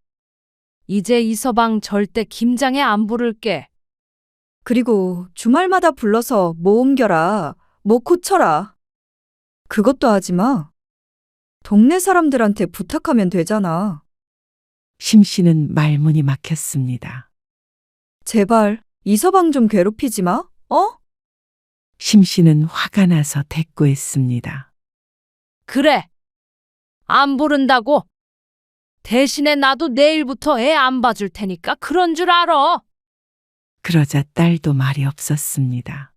이제 이서방 절대 김장에 안 부를게. 그리고 주말마다 불러서 뭐 옮겨라, 뭐 고쳐라. 그것도 하지 마. 동네 사람들한테 부탁하면 되잖아. 심씨는 말문이 막혔습니다. 제발 이서방 좀 괴롭히지 마, 어? 심씨는 화가 나서 대꾸했습니다. 그래. 안 부른다고. 대신에 나도 내일부터 애 안 봐줄 테니까 그런 줄 알아. 그러자 딸도 말이 없었습니다.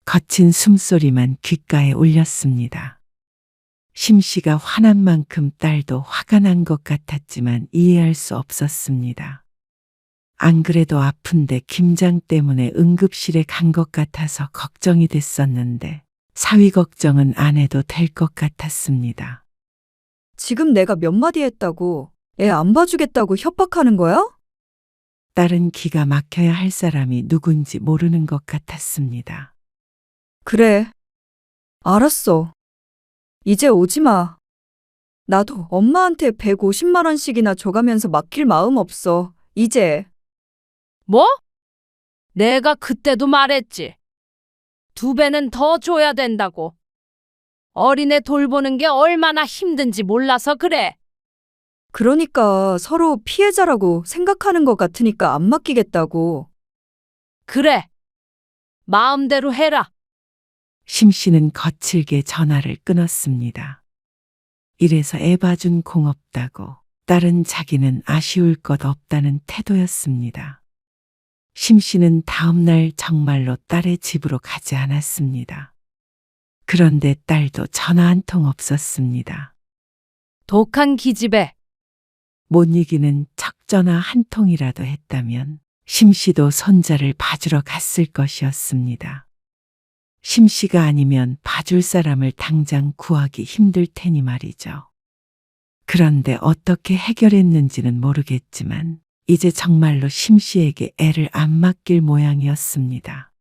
거친 숨소리만 귓가에 울렸습니다. 심씨가 화난 만큼 딸도 화가 난 것 같았지만 이해할 수 없었습니다. 안 그래도 아픈데 김장 때문에 응급실에 간 것 같아서 걱정이 됐었는데 사위 걱정은 안 해도 될 것 같았습니다. 지금 내가 몇 마디 했다고 애 안 봐주겠다고 협박하는 거야? 딸은 기가 막혀야 할 사람이 누군지 모르는 것 같았습니다. 그래. 알았어. 이제 오지 마. 나도 엄마한테 150만 원씩이나 줘가면서 맡길 마음 없어. 이제. 뭐? 내가 그때도 말했지. 2배는 더 줘야 된다고. 어린애 돌보는 게 얼마나 힘든지 몰라서 그래. 그러니까 서로 피해자라고 생각하는 것 같으니까 안 맡기겠다고. 그래. 마음대로 해라. 심씨는 거칠게 전화를 끊었습니다. 이래서 애 봐준 공없다고 딸은 자기는 아쉬울 것 없다는 태도였습니다. 심씨는 다음 날 정말로 딸의 집으로 가지 않았습니다. 그런데 딸도 전화 한 통 없었습니다. 독한 기집애. 못 이기는 척전화 한 통이라도 했다면 심씨도 손자를 봐주러 갔을 것이었습니다. 심씨가 아니면 봐줄 사람을 당장 구하기 힘들 테니 말이죠. 그런데 어떻게 해결했는지는 모르겠지만 이제 정말로 심씨에게 애를 안 맡길 모양이었습니다.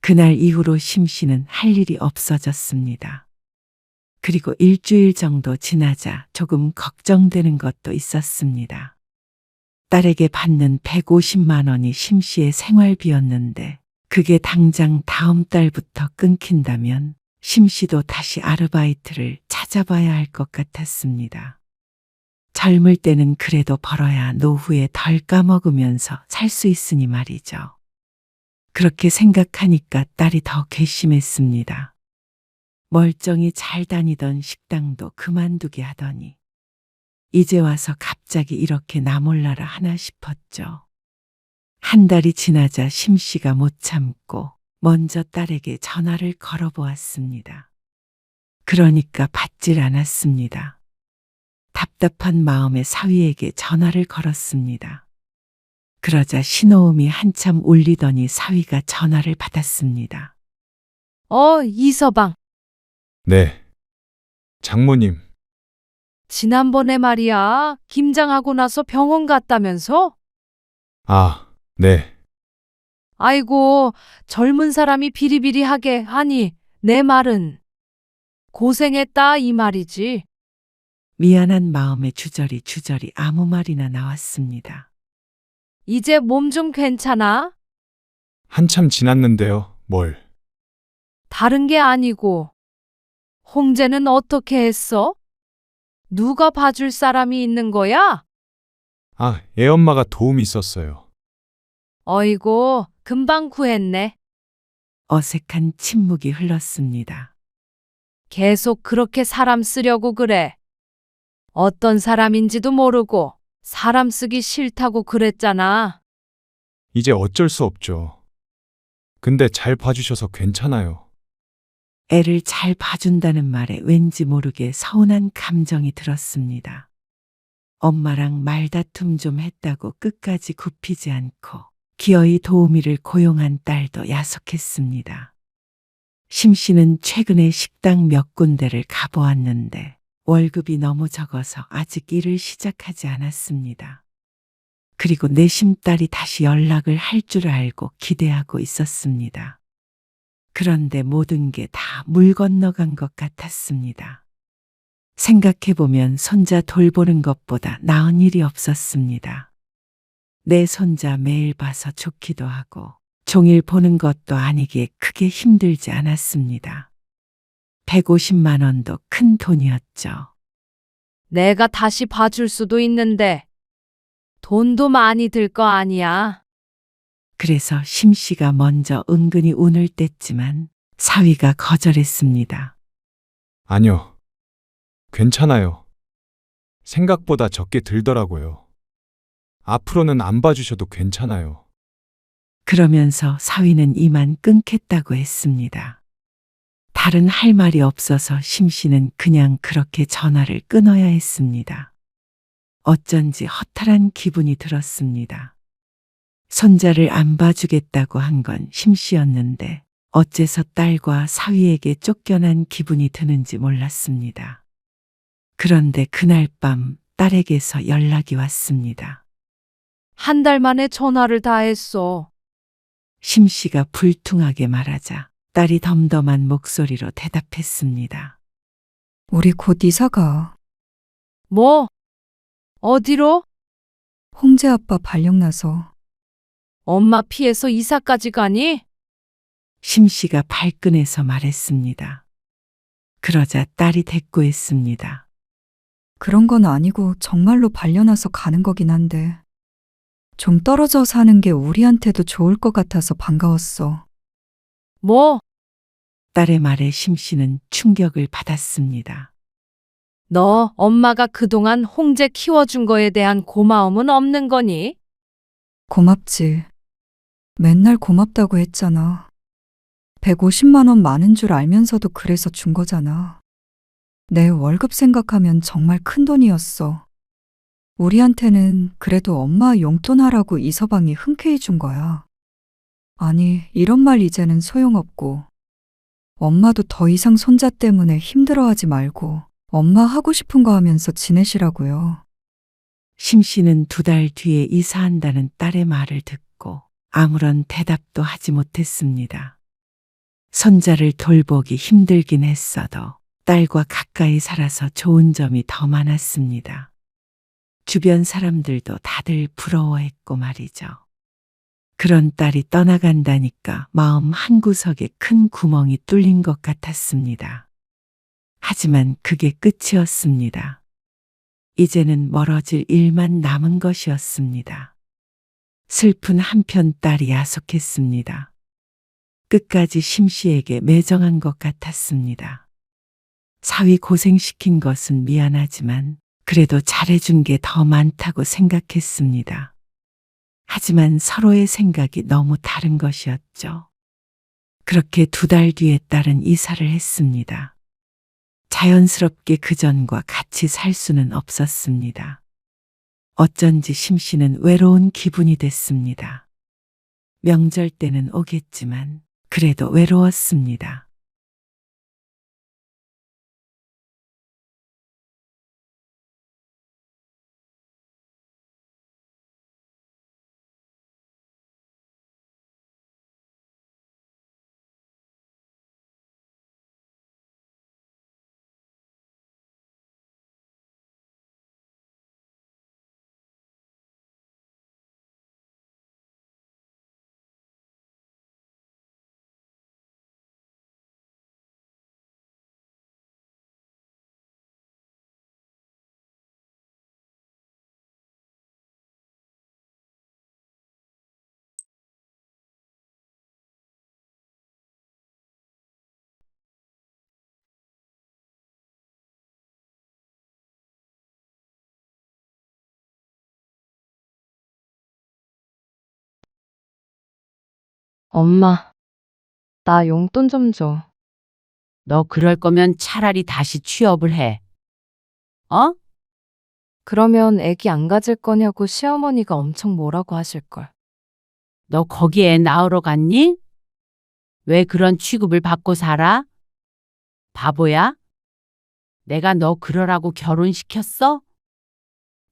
그날 이후로 심씨는 할 일이 없어졌습니다. 그리고 일주일 정도 지나자 조금 걱정되는 것도 있었습니다. 딸에게 받는 150만 원이 심씨의 생활비였는데 그게 당장 다음 달부터 끊긴다면 심씨도 다시 아르바이트를 찾아봐야 할 것 같았습니다. 젊을 때는 그래도 벌어야 노후에 덜 까먹으면서 살 수 있으니 말이죠. 그렇게 생각하니까 딸이 더 괘씸했습니다. 멀쩡히 잘 다니던 식당도 그만두게 하더니 이제 와서 갑자기 이렇게 나 몰라라 하나 싶었죠. 한 달이 지나자 심씨가 못 참고 먼저 딸에게 전화를 걸어보았습니다. 그러니까 받질 않았습니다. 답답한 마음에 사위에게 전화를 걸었습니다. 그러자 신호음이 한참 울리더니 사위가 전화를 받았습니다. 이서방. 네. 장모님, 지난번에 말이야, 김장하고 나서 병원 갔다면서? 아, 네. 아이고, 젊은 사람이 비리비리하게 하니, 내 말은. 고생했다, 이 말이지. 미안한 마음에 주저리 아무 말이나 나왔습니다. 이제 몸 좀 괜찮아? 한참 지났는데요. 뭘? 다른 게 아니고. 홍제는 어떻게 했어? 누가 봐줄 사람이 있는 거야? 아, 애엄마가 도움이 있었어요. 어이고, 금방 구했네. 어색한 침묵이 흘렀습니다. 계속 그렇게 사람 쓰려고 그래. 어떤 사람인지도 모르고 사람 쓰기 싫다고 그랬잖아. 이제 어쩔 수 없죠. 근데 잘 봐주셔서 괜찮아요. 애를 잘 봐준다는 말에 왠지 모르게 서운한 감정이 들었습니다. 엄마랑 말다툼 좀 했다고 끝까지 굽히지 않고 기어이 도우미를 고용한 딸도 야속했습니다. 심 씨는 최근에 식당 몇 군데를 가보았는데 월급이 너무 적어서 아직 일을 시작하지 않았습니다. 그리고 내심 딸이 다시 연락을 할 줄 알고 기대하고 있었습니다. 그런데 모든 게 다 물 건너간 것 같았습니다. 생각해보면 손자 돌보는 것보다 나은 일이 없었습니다. 내 손자 매일 봐서 좋기도 하고 종일 보는 것도 아니기에 크게 힘들지 않았습니다. 150만 원도 큰 돈이었죠. 내가 다시 봐줄 수도 있는데 돈도 많이 들 거 아니야. 그래서 심 씨가 먼저 은근히 운을 뗐지만 사위가 거절했습니다. 아니요. 괜찮아요. 생각보다 적게 들더라고요. 앞으로는 안 봐주셔도 괜찮아요. 그러면서 사위는 이만 끊겠다고 했습니다. 다른 할 말이 없어서 심 씨는 그냥 그렇게 전화를 끊어야 했습니다. 어쩐지 허탈한 기분이 들었습니다. 손자를 안 봐주겠다고 한 건 심 씨였는데 어째서 딸과 사위에게 쫓겨난 기분이 드는지 몰랐습니다. 그런데 그날 밤 딸에게서 연락이 왔습니다. 한 달 만에 전화를 다 했어. 심 씨가 불퉁하게 말하자 딸이 덤덤한 목소리로 대답했습니다. 우리 곧 이사가. 뭐? 어디로? 홍재 아빠 발령나서. 엄마 피해서 이사까지 가니? 심 씨가 발끈해서 말했습니다. 그러자 딸이 대꾸했습니다. 그런 건 아니고 정말로 발려나서 가는 거긴 한데. 좀 떨어져 사는 게 우리한테도 좋을 것 같아서 반가웠어. 뭐? 딸의 말에 심 씨는 충격을 받았습니다. 너 엄마가 그동안 홍제 키워준 거에 대한 고마움은 없는 거니? 고맙지. 맨날 고맙다고 했잖아. 150만 원 많은 줄 알면서도 그래서 준 거잖아. 내 월급 생각하면 정말 큰 돈이었어. 우리한테는 그래도 엄마 용돈 하라고 이서방이 흔쾌히 준 거야. 아니, 이런 말 이제는 소용없고. 엄마도 더 이상 손자 때문에 힘들어하지 말고 엄마 하고 싶은 거 하면서 지내시라고요. 심 씨는 2달 뒤에 이사한다는 딸의 말을 듣고 아무런 대답도 하지 못했습니다. 손자를 돌보기 힘들긴 했어도 딸과 가까이 살아서 좋은 점이 더 많았습니다. 주변 사람들도 다들 부러워했고 말이죠. 그런 딸이 떠나간다니까 마음 한구석에 큰 구멍이 뚫린 것 같았습니다. 하지만 그게 끝이었습니다. 이제는 멀어질 일만 남은 것이었습니다. 슬픈 한편 딸이 야속했습니다. 끝까지 심 씨에게 매정한 것 같았습니다. 사위 고생시킨 것은 미안하지만 그래도 잘해준 게 더 많다고 생각했습니다. 하지만 서로의 생각이 너무 다른 것이었죠. 그렇게 2달 뒤에 딸은 이사를 했습니다. 자연스럽게 그전과 같이 살 수는 없었습니다. 어쩐지 심 씨는 외로운 기분이 됐습니다. 명절 때는 오겠지만 그래도 외로웠습니다. 엄마, 나 용돈 좀 줘. 너 그럴 거면 차라리 다시 취업을 해. 어? 그러면 애기 안 가질 거냐고 시어머니가 엄청 뭐라고 하실걸. 너 거기에 낳으러 갔니? 왜 그런 취급을 받고 살아? 바보야? 내가 너 그러라고 결혼시켰어?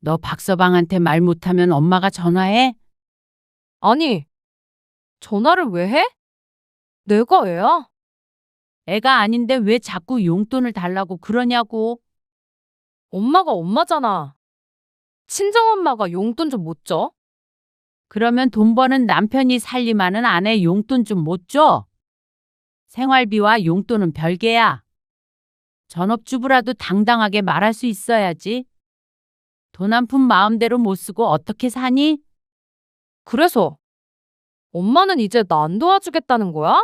너 박서방한테 말 못하면 엄마가 전화해? 아니, 전화를 왜 해? 내가 애야? 애가 아닌데 왜 자꾸 용돈을 달라고 그러냐고. 엄마가 엄마잖아. 친정엄마가 용돈 좀 못 줘? 그러면 돈 버는 남편이 살림하는 아내 용돈 좀 못 줘? 생활비와 용돈은 별개야. 전업주부라도 당당하게 말할 수 있어야지. 돈 한 푼 마음대로 못 쓰고 어떻게 사니? 그래서 엄마는 이제 나 안 도와주겠다는 거야?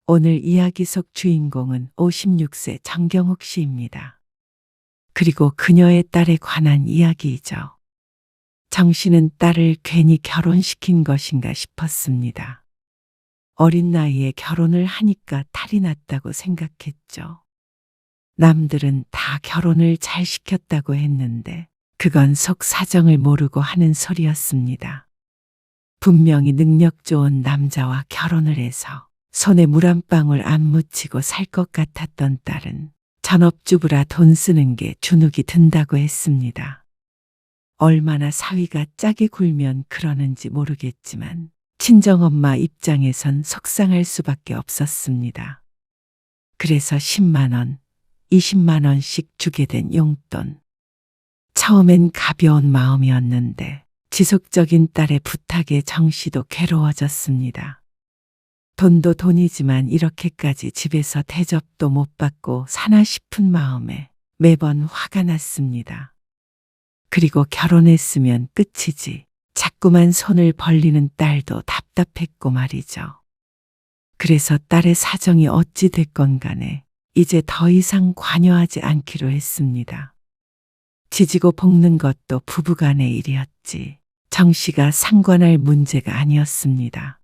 오늘 이야기 속 주인공은 56세 정경욱 씨입니다. 그리고 그녀의 딸에 관한 이야기이죠. 정 씨는 딸을 괜히 결혼시킨 것인가 싶었습니다. 어린 나이에 결혼을 하니까 탈이 났다고 생각했죠. 남들은 다 결혼을 잘 시켰다고 했는데 그건 속 사정을 모르고 하는 소리였습니다. 분명히 능력 좋은 남자와 결혼을 해서 손에 물 한 방울 안 묻히고 살 것 같았던 딸은 전업주부라 돈 쓰는 게 주눅이 든다고 했습니다. 얼마나 사위가 짜게 굴면 그러는지 모르겠지만 친정엄마 입장에선 속상할 수밖에 없었습니다. 그래서 10만 원, 20만 원씩 주게 된 용돈. 처음엔 가벼운 마음이었는데 지속적인 딸의 부탁에 정 씨도 괴로워졌습니다. 돈도 돈이지만 이렇게까지 집에서 대접도 못 받고 사나 싶은 마음에 매번 화가 났습니다. 그리고 결혼했으면 끝이지. 자꾸만 손을 벌리는 딸도 답답했고 말이죠. 그래서 딸의 사정이 어찌 됐건 간에 이제 더 이상 관여하지 않기로 했습니다. 지지고 볶는 것도 부부간의 일이었지 정 씨가 상관할 문제가 아니었습니다.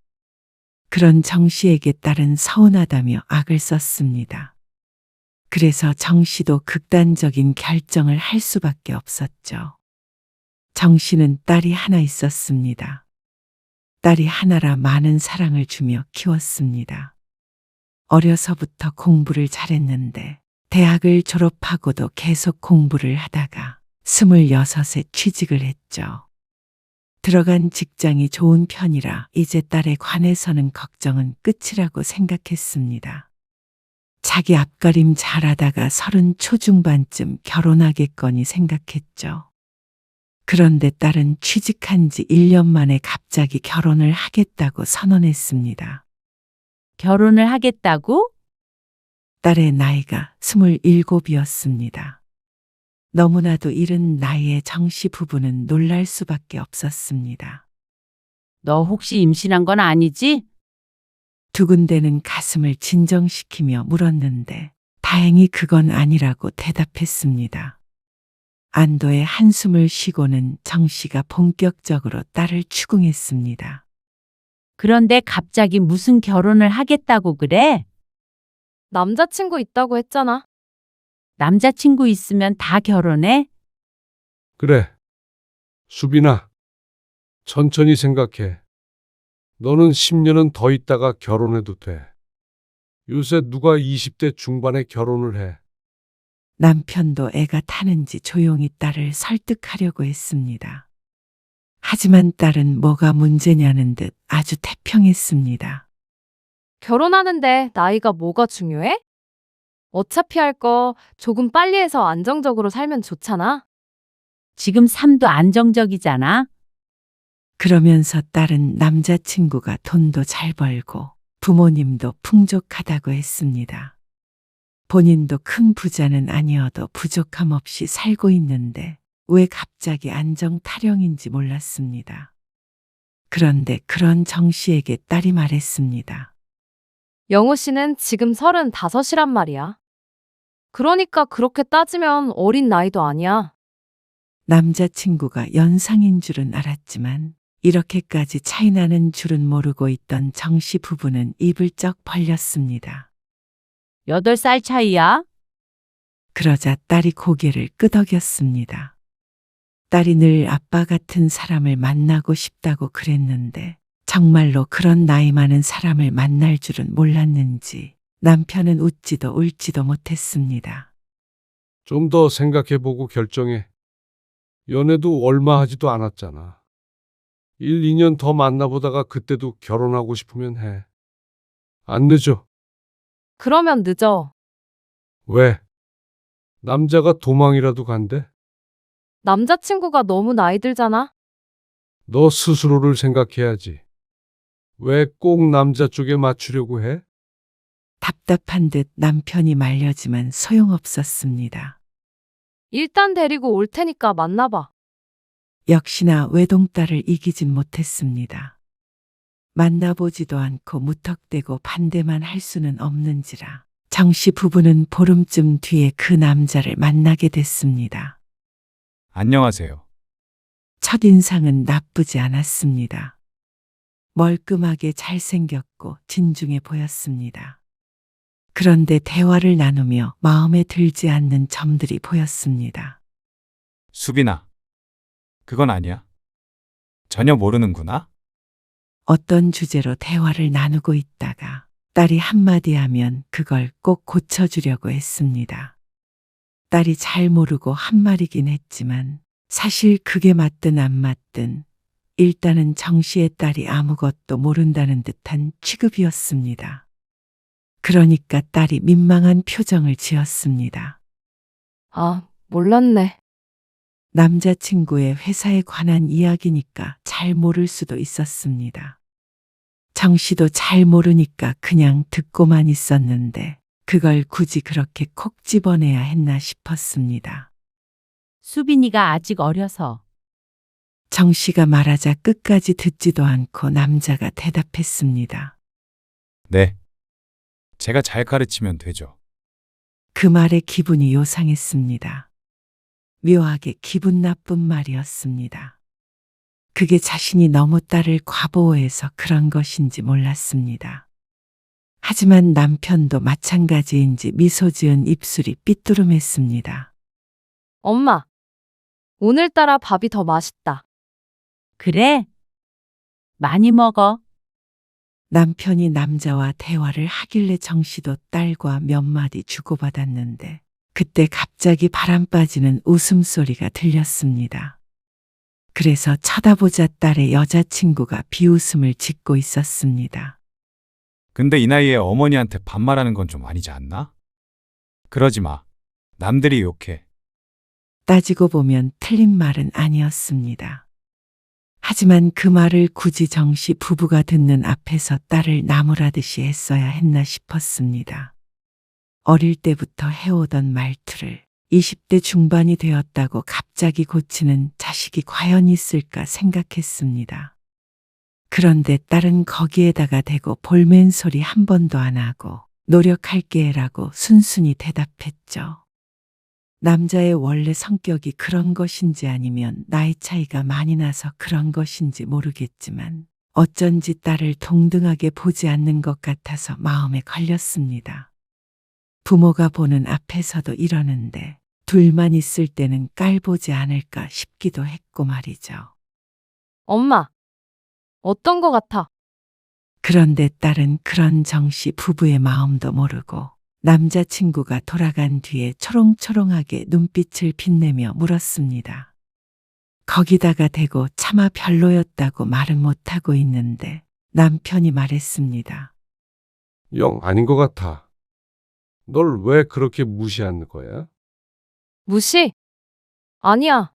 그런 정 씨에게 딸은 서운하다며 악을 썼습니다. 그래서 정 씨도 극단적인 결정을 할 수밖에 없었죠. 정 씨는 딸이 하나 있었습니다. 딸이 하나라 많은 사랑을 주며 키웠습니다. 어려서부터 공부를 잘했는데 대학을 졸업하고도 계속 공부를 하다가 26에 취직을 했죠. 들어간 직장이 좋은 편이라 이제 딸에 관해서는 걱정은 끝이라고 생각했습니다. 자기 앞가림 잘하다가 30 초중반쯤 결혼하겠거니 생각했죠. 그런데 딸은 취직한 지 1년 만에 갑자기 결혼을 하겠다고 선언했습니다. 결혼을 하겠다고? 딸의 나이가 27이었습니다. 너무나도 이른 나이에 정 씨 부부는 놀랄 수밖에 없었습니다. 너 혹시 임신한 건 아니지? 두근대는 가슴을 진정시키며 물었는데 다행히 그건 아니라고 대답했습니다. 안도의 한숨을 쉬고는 정 씨가 본격적으로 딸을 추궁했습니다. 그런데 갑자기 무슨 결혼을 하겠다고 그래? 남자친구 있다고 했잖아. 남자친구 있으면 다 결혼해? 그래. 수빈아, 천천히 생각해. 너는 10년은 더 있다가 결혼해도 돼. 요새 누가 20대 중반에 결혼을 해. 남편도 애가 타는지 조용히 딸을 설득하려고 했습니다. 하지만 딸은 뭐가 문제냐는 듯 아주 태평했습니다. 결혼하는데 나이가 뭐가 중요해? 어차피 할 거 조금 빨리 해서 안정적으로 살면 좋잖아. 지금 삶도 안정적이잖아. 그러면서 딸은 남자친구가 돈도 잘 벌고 부모님도 풍족하다고 했습니다. 본인도 큰 부자는 아니어도 부족함 없이 살고 있는데 왜 갑자기 안정 타령인지 몰랐습니다. 그런데 그런 정 씨에게 딸이 말했습니다. 영호 씨는 지금 35이란 말이야. 그러니까 그렇게 따지면 어린 나이도 아니야. 남자친구가 연상인 줄은 알았지만 이렇게까지 차이나는 줄은 모르고 있던 정씨 부부는 입을 쩍 벌렸습니다. 8살 차이야? 그러자 딸이 고개를 끄덕였습니다. 딸이 늘 아빠 같은 사람을 만나고 싶다고 그랬는데 정말로 그런 나이 많은 사람을 만날 줄은 몰랐는지 남편은 웃지도 울지도 못했습니다. 좀 더 생각해보고 결정해. 연애도 얼마 하지도 않았잖아. 1, 2년 더 만나보다가 그때도 결혼하고 싶으면 해. 안 늦어. 그러면 늦어. 왜? 남자가 도망이라도 간대? 남자친구가 너무 나이 들잖아? 너 스스로를 생각해야지. 왜 꼭 남자 쪽에 맞추려고 해? 답답한 듯 남편이 말려지만 소용없었습니다. 일단 데리고 올 테니까 만나봐. 역시나 외동딸을 이기진 못했습니다. 만나보지도 않고 무턱대고 반대만 할 수는 없는지라 정씨 부부는 보름쯤 뒤에 그 남자를 만나게 됐습니다. 안녕하세요. 첫인상은 나쁘지 않았습니다. 멀끔하게 잘생겼고 진중해 보였습니다. 그런데 대화를 나누며 마음에 들지 않는 점들이 보였습니다. 수빈아. 그건 아니야. 전혀 모르는구나. 어떤 주제로 대화를 나누고 있다가 딸이 한마디 하면 그걸 꼭 고쳐주려고 했습니다. 딸이 잘 모르고 한 말이긴 했지만 사실 그게 맞든 안 맞든 일단은 정씨의 딸이 아무것도 모른다는 듯한 취급이었습니다. 그러니까 딸이 민망한 표정을 지었습니다. 아, 몰랐네. 남자친구의 회사에 관한 이야기니까 잘 모를 수도 있었습니다. 정씨도 잘 모르니까 그냥 듣고만 있었는데 그걸 굳이 그렇게 콕 집어내야 했나 싶었습니다. 수빈이가 아직 어려서. 정씨가 말하자 끝까지 듣지도 않고 남자가 대답했습니다. 네. 제가 잘 가르치면 되죠. 그 말에 기분이 요상했습니다. 묘하게 기분 나쁜 말이었습니다. 그게 자신이 너무 딸을 과보호해서 그런 것인지 몰랐습니다. 하지만 남편도 마찬가지인지 미소 지은 입술이 삐뚤음했습니다. 엄마, 오늘따라 밥이 더 맛있다. 그래? 많이 먹어. 남편이 남자와 대화를 하길래 정씨도 딸과 몇 마디 주고받았는데 그때 갑자기 바람 빠지는 웃음소리가 들렸습니다. 그래서 쳐다보자 딸의 여자친구가 비웃음을 짓고 있었습니다. 근데 이 나이에 어머니한테 반말하는 건 좀 아니지 않나? 그러지 마. 남들이 욕해. 따지고 보면 틀린 말은 아니었습니다. 하지만 그 말을 굳이 정씨 부부가 듣는 앞에서 딸을 나무라듯이 했어야 했나 싶었습니다. 어릴 때부터 해오던 말투를 20대 중반이 되었다고 갑자기 고치는 자식이 과연 있을까 생각했습니다. 그런데 딸은 거기에다가 대고 볼멘 소리 한 번도 안 하고 노력할게라고 순순히 대답했죠. 남자의 원래 성격이 그런 것인지 아니면 나이 차이가 많이 나서 그런 것인지 모르겠지만 어쩐지 딸을 동등하게 보지 않는 것 같아서 마음에 걸렸습니다. 부모가 보는 앞에서도 이러는데 둘만 있을 때는 깔보지 않을까 싶기도 했고 말이죠. 엄마, 어떤 거 같아? 그런데 딸은 그런 정씨 부부의 마음도 모르고 남자친구가 돌아간 뒤에 초롱초롱하게 눈빛을 빛내며 물었습니다. 거기다가 대고 차마 별로였다고 말은 못하고 있는데 남편이 말했습니다. 영 아닌 것 같아. 널 왜 그렇게 무시하는 거야? 무시? 아니야.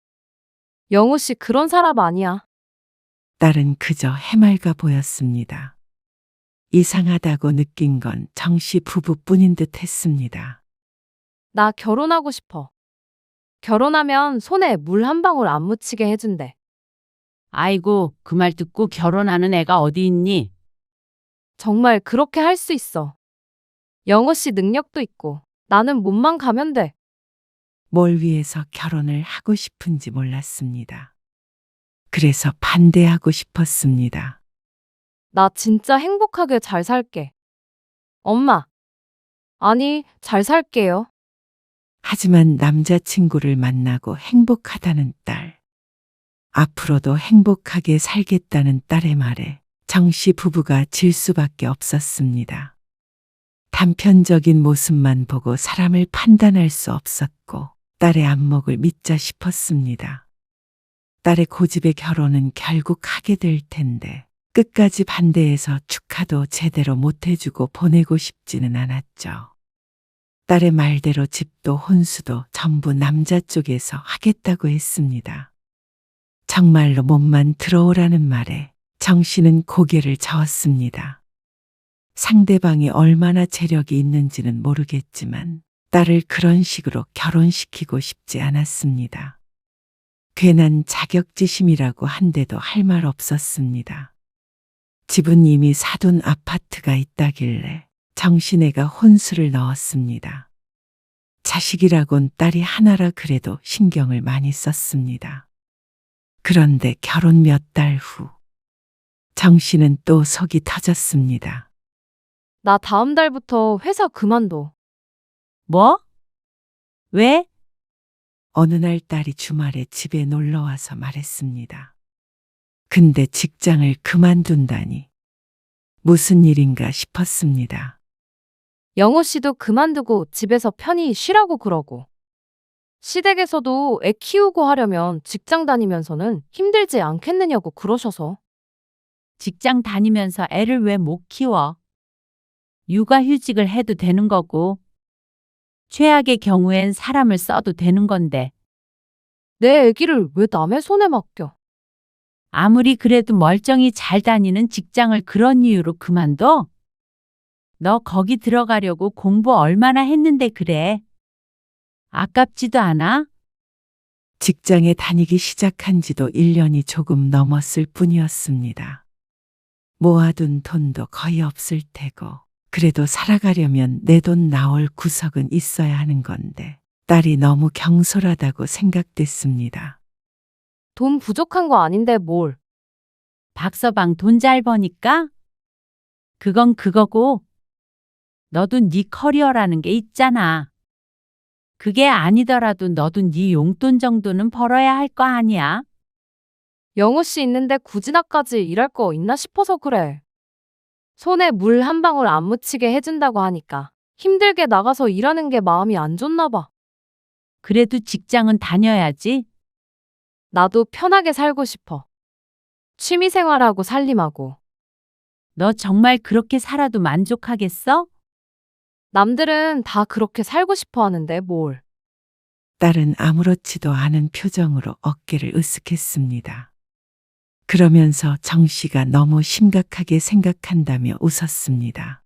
영우 씨 그런 사람 아니야. 딸은 그저 해맑아 보였습니다. 이상하다고 느낀 건 정씨 부부뿐인 듯 했습니다. 나 결혼하고 싶어. 결혼하면 손에 물 한 방울 안 묻히게 해준대. 아이고, 그 말 듣고 결혼하는 애가 어디 있니? 정말 그렇게 할 수 있어. 영우 씨 능력도 있고 나는 몸만 가면 돼. 뭘 위해서 결혼을 하고 싶은지 몰랐습니다. 그래서 반대하고 싶었습니다. 나 진짜 행복하게 잘 살게. 엄마. 아니, 잘 살게요. 하지만 남자친구를 만나고 행복하다는 딸. 앞으로도 행복하게 살겠다는 딸의 말에 정씨 부부가 질 수밖에 없었습니다. 단편적인 모습만 보고 사람을 판단할 수 없었고 딸의 안목을 믿자 싶었습니다. 딸의 고집의 결혼은 결국 하게 될 텐데 끝까지 반대해서 축하도 제대로 못해주고 보내고 싶지는 않았죠. 딸의 말대로 집도 혼수도 전부 남자 쪽에서 하겠다고 했습니다. 정말로 몸만 들어오라는 말에 정 씨는 고개를 저었습니다. 상대방이 얼마나 재력이 있는지는 모르겠지만 딸을 그런 식으로 결혼시키고 싶지 않았습니다. 괜한 자격지심이라고 한데도 할 말 없었습니다. 집은 이미 사둔 아파트가 있다길래 정신애가 혼수를 넣었습니다. 자식이라곤 딸이 하나라 그래도 신경을 많이 썼습니다. 그런데 결혼 몇 달 후 정씨는 또 속이 터졌습니다. 나 다음 달부터 회사 그만둬. 뭐? 왜? 어느 날 딸이 주말에 집에 놀러와서 말했습니다. 근데 직장을 그만둔다니 무슨 일인가 싶었습니다. 영호 씨도 그만두고 집에서 편히 쉬라고 그러고. 시댁에서도 애 키우고 하려면 직장 다니면서는 힘들지 않겠느냐고 그러셔서. 직장 다니면서 애를 왜 못 키워? 육아휴직을 해도 되는 거고, 최악의 경우엔 사람을 써도 되는 건데, 내 애기를 왜 남의 손에 맡겨? 아무리 그래도 멀쩡히 잘 다니는 직장을 그런 이유로 그만둬? 너 거기 들어가려고 공부 얼마나 했는데 그래? 아깝지도 않아? 직장에 다니기 시작한 지도 1년이 조금 넘었을 뿐이었습니다. 모아둔 돈도 거의 없을 테고 그래도 살아가려면 내 돈 나올 구석은 있어야 하는 건데 딸이 너무 경솔하다고 생각됐습니다. 돈 부족한 거 아닌데 뭘. 박서방 돈 잘 버니까? 그건 그거고, 너도 네 커리어라는 게 있잖아. 그게 아니더라도 너도 네 용돈 정도는 벌어야 할 거 아니야? 영호 씨 있는데 굳이 나까지 일할 거 있나 싶어서 그래. 손에 물 한 방울 안 묻히게 해준다고 하니까 힘들게 나가서 일하는 게 마음이 안 좋나 봐. 그래도 직장은 다녀야지. 나도 편하게 살고 싶어. 취미생활하고 살림하고. 너 정말 그렇게 살아도 만족하겠어? 남들은 다 그렇게 살고 싶어 하는데 뭘. 딸은 아무렇지도 않은 표정으로 어깨를 으쓱했습니다. 그러면서 정 씨가 너무 심각하게 생각한다며 웃었습니다.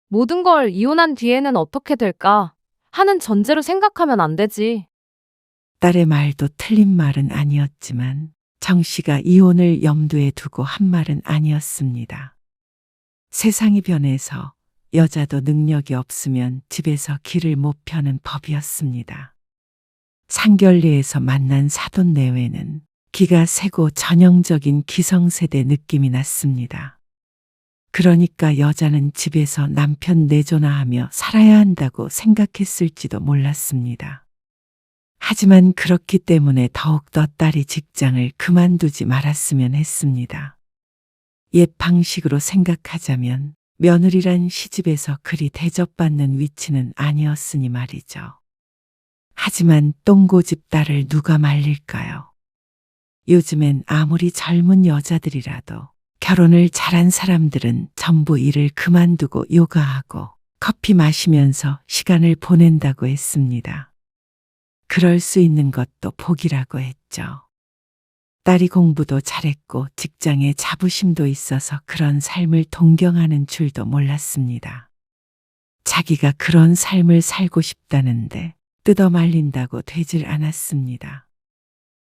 모든 걸 이혼한 뒤에는 어떻게 될까 하는 전제로 생각하면 안 되지. 딸의 말도 틀린 말은 아니었지만 정 씨가 이혼을 염두에 두고 한 말은 아니었습니다. 세상이 변해서 여자도 능력이 없으면 집에서 길을 못 펴는 법이었습니다. 상결례에서 만난 사돈 내외는 기가 세고 전형적인 기성세대 느낌이 났습니다. 그러니까 여자는 집에서 남편 내조나하며 살아야 한다고 생각했을지도 몰랐습니다. 하지만 그렇기 때문에 더욱더 딸이 직장을 그만두지 말았으면 했습니다. 옛 방식으로 생각하자면 며느리란 시집에서 그리 대접받는 위치는 아니었으니 말이죠. 하지만 똥고집 딸을 누가 말릴까요? 요즘엔 아무리 젊은 여자들이라도 결혼을 잘한 사람들은 전부 일을 그만두고 요가하고 커피 마시면서 시간을 보낸다고 했습니다. 그럴 수 있는 것도 복이라고 했죠. 딸이 공부도 잘했고 직장에 자부심도 있어서 그런 삶을 동경하는 줄도 몰랐습니다. 자기가 그런 삶을 살고 싶다는데 뜯어 말린다고 되질 않았습니다.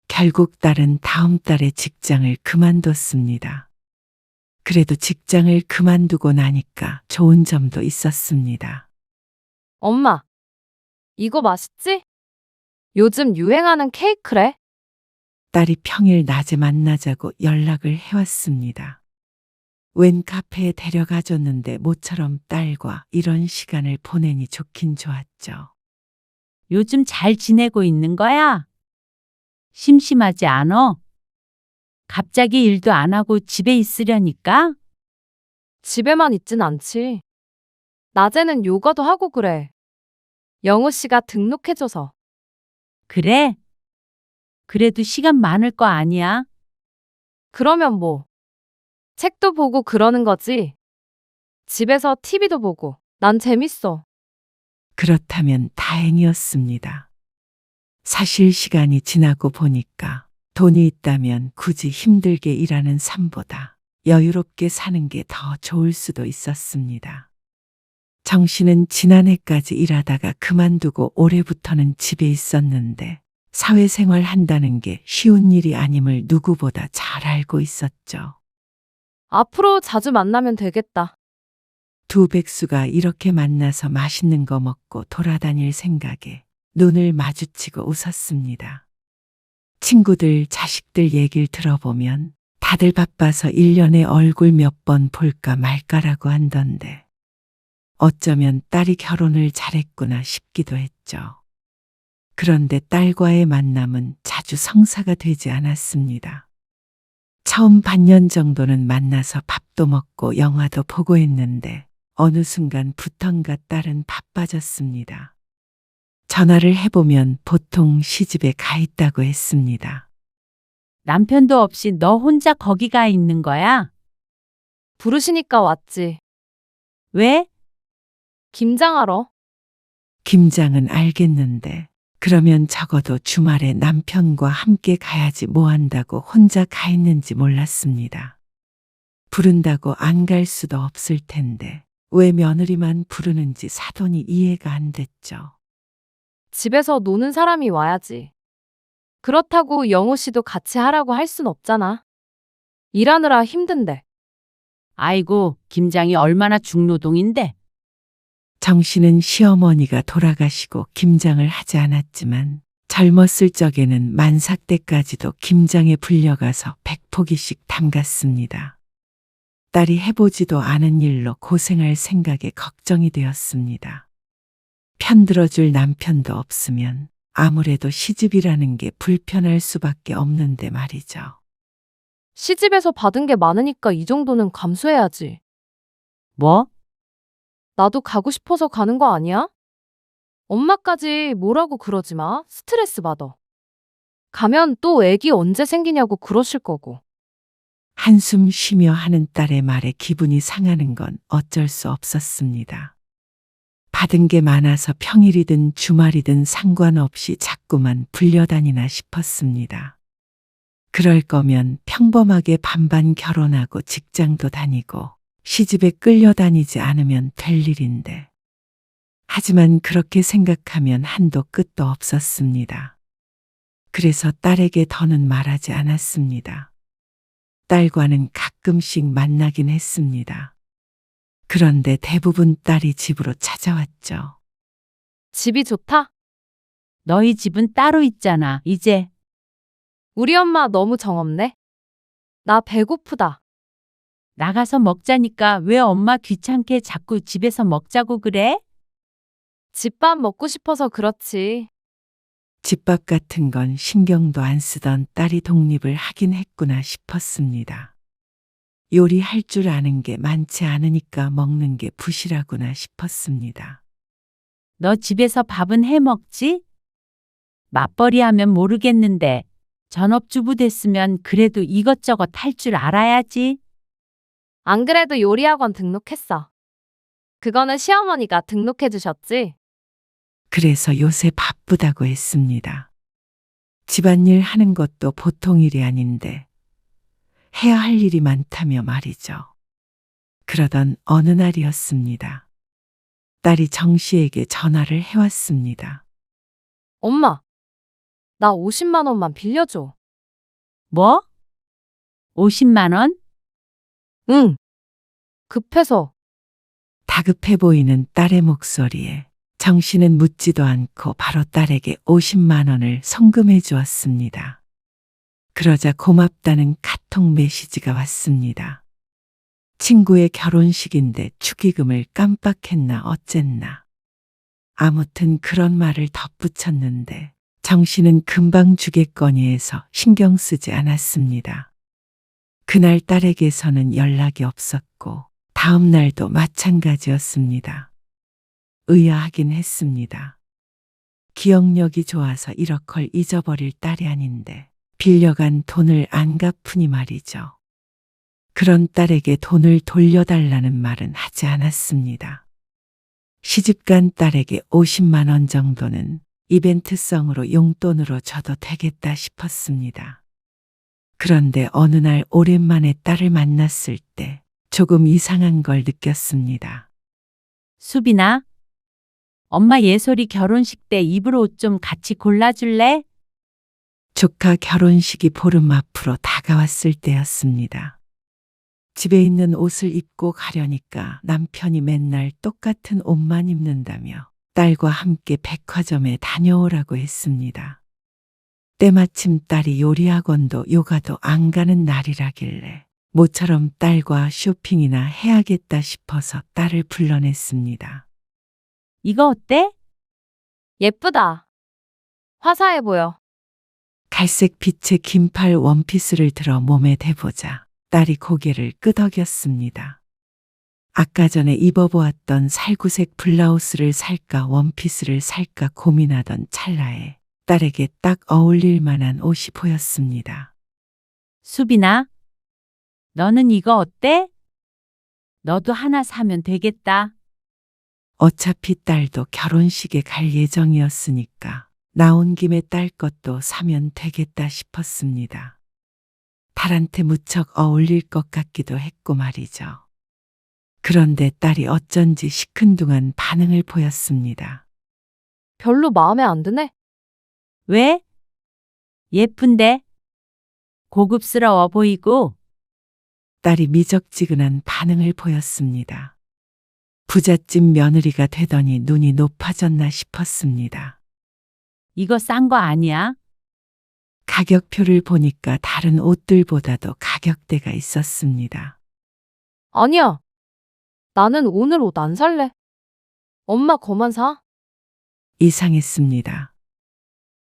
결국 딸은 다음 달에 직장을 그만뒀습니다. 그래도 직장을 그만두고 나니까 좋은 점도 있었습니다. 엄마, 이거 맛있지? 요즘 유행하는 케이크래. 딸이 평일 낮에 만나자고 연락을 해왔습니다. 웬 카페에 데려가 줬는데 모처럼 딸과 이런 시간을 보내니 좋긴 좋았죠. 요즘 잘 지내고 있는 거야? 심심하지 않어? 갑자기 일도 안 하고 집에 있으려니까? 집에만 있진 않지. 낮에는 요가도 하고 그래. 영호 씨가 등록해줘서. 그래? 그래도 시간 많을 거 아니야? 그러면 뭐. 책도 보고 그러는 거지. 집에서 TV도 보고. 난 재밌어. 그렇다면 다행이었습니다. 사실 시간이 지나고 보니까 돈이 있다면 굳이 힘들게 일하는 삶보다 여유롭게 사는 게 더 좋을 수도 있었습니다. 정 씨는 지난해까지 일하다가 그만두고 올해부터는 집에 있었는데 사회생활 한다는 게 쉬운 일이 아님을 누구보다 잘 알고 있었죠. 앞으로 자주 만나면 되겠다. 두 백수가 이렇게 만나서 맛있는 거 먹고 돌아다닐 생각에 눈을 마주치고 웃었습니다. 친구들, 자식들 얘기를 들어보면 다들 바빠서 1년에 얼굴 몇 번 볼까 말까라고 한던데 어쩌면 딸이 결혼을 잘했구나 싶기도 했죠. 그런데 딸과의 만남은 자주 성사가 되지 않았습니다. 처음 반년 정도는 만나서 밥도 먹고 영화도 보고 했는데 어느 순간부턴가 딸은 바빠졌습니다. 전화를 해보면 보통 시집에 가 있다고 했습니다. 남편도 없이 너 혼자 거기 가 있는 거야? 부르시니까 왔지. 왜? 김장하러. 김장은 알겠는데 그러면 적어도 주말에 남편과 함께 가야지 뭐 한다고 혼자 가 있는지 몰랐습니다. 부른다고 안 갈 수도 없을 텐데 왜 며느리만 부르는지 사돈이 이해가 안 됐죠. 집에서 노는 사람이 와야지. 그렇다고 영호 씨도 같이 하라고 할 순 없잖아. 일하느라 힘든데. 아이고, 김장이 얼마나 중노동인데. 정 씨는 시어머니가 돌아가시고 김장을 하지 않았지만 젊었을 적에는 만삭 때까지도 김장에 불려가서 100포기씩 담갔습니다. 딸이 해보지도 않은 일로 고생할 생각에 걱정이 되었습니다. 편들어줄 남편도 없으면 아무래도 시집이라는 게 불편할 수밖에 없는데 말이죠. 시집에서 받은 게 많으니까 이 정도는 감수해야지. 뭐? 나도 가고 싶어서 가는 거 아니야? 엄마까지 뭐라고 그러지 마. 스트레스 받아. 가면 또 애기 언제 생기냐고 그러실 거고. 한숨 쉬며 하는 딸의 말에 기분이 상하는 건 어쩔 수 없었습니다. 받은 게 많아서 평일이든 주말이든 상관없이 자꾸만 불려다니나 싶었습니다. 그럴 거면 평범하게 반반 결혼하고 직장도 다니고 시집에 끌려다니지 않으면 될 일인데. 하지만 그렇게 생각하면 한도 끝도 없었습니다. 그래서 딸에게 더는 말하지 않았습니다. 딸과는 가끔씩 만나긴 했습니다. 그런데 대부분 딸이 집으로 찾아왔죠. 집이 좋다? 너희 집은 따로 있잖아, 이제. 우리 엄마 너무 정없네. 나 배고프다. 나가서 먹자니까 왜 엄마 귀찮게 자꾸 집에서 먹자고 그래? 집밥 먹고 싶어서 그렇지. 집밥 같은 건 신경도 안 쓰던 딸이 독립을 하긴 했구나 싶었습니다. 요리할 줄 아는 게 많지 않으니까 먹는 게 부실하구나 싶었습니다. 너 집에서 밥은 해 먹지? 맞벌이 하면 모르겠는데 전업주부 됐으면 그래도 이것저것 할 줄 알아야지. 안 그래도 요리학원 등록했어. 그거는 시어머니가 등록해 주셨지. 그래서 요새 바쁘다고 했습니다. 집안일 하는 것도 보통 일이 아닌데 해야 할 일이 많다며 말이죠. 그러던 어느 날이었습니다. 딸이 정 씨에게 전화를 해왔습니다. 엄마, 나 50만 원만 빌려줘. 뭐? 50만 원? 응. 급해서. 다급해 보이는 딸의 목소리에 정 씨는 묻지도 않고 바로 딸에게 50만 원을 송금해 주었습니다. 그러자 고맙다는 카톡 메시지가 왔습니다. 친구의 결혼식인데 축의금을 깜빡했나 어쨌나. 아무튼 그런 말을 덧붙였는데 정 씨는 금방 주겠거니 해서 신경 쓰지 않았습니다. 그날 딸에게서는 연락이 없었고 다음 날도 마찬가지였습니다. 의아하긴 했습니다. 기억력이 좋아서 이러컬 잊어버릴 딸이 아닌데 빌려간 돈을 안 갚으니 말이죠. 그런 딸에게 돈을 돌려달라는 말은 하지 않았습니다. 시집간 딸에게 50만 원 정도는 이벤트성으로 용돈으로 줘도 되겠다 싶었습니다. 그런데 어느 날 오랜만에 딸을 만났을 때 조금 이상한 걸 느꼈습니다. 수빈아, 엄마 예솔이 결혼식 때 입을 옷 좀 같이 골라줄래? 조카 결혼식이 보름 앞으로 다가왔을 때였습니다. 집에 있는 옷을 입고 가려니까 남편이 맨날 똑같은 옷만 입는다며 딸과 함께 백화점에 다녀오라고 했습니다. 때마침 딸이 요리학원도 요가도 안 가는 날이라길래 모처럼 딸과 쇼핑이나 해야겠다 싶어서 딸을 불러냈습니다. 이거 어때? 예쁘다. 화사해 보여. 갈색 빛의 긴팔 원피스를 들어 몸에 대보자 딸이 고개를 끄덕였습니다. 아까 전에 입어보았던 살구색 블라우스를 살까 원피스를 살까 고민하던 찰나에 딸에게 딱 어울릴 만한 옷이 보였습니다. 수빈아, 너는 이거 어때? 너도 하나 사면 되겠다. 어차피 딸도 결혼식에 갈 예정이었으니까 나온 김에 딸 것도 사면 되겠다 싶었습니다. 딸한테 무척 어울릴 것 같기도 했고 말이죠. 그런데 딸이 어쩐지 시큰둥한 반응을 보였습니다. 별로 마음에 안 드네. 왜? 예쁜데? 고급스러워 보이고. 딸이 미적지근한 반응을 보였습니다. 부잣집 며느리가 되더니 눈이 높아졌나 싶었습니다. 이거 싼 거 아니야? 가격표를 보니까 다른 옷들보다도 가격대가 있었습니다. 아니야. 나는 오늘 옷 안 살래. 엄마 거만 사. 이상했습니다.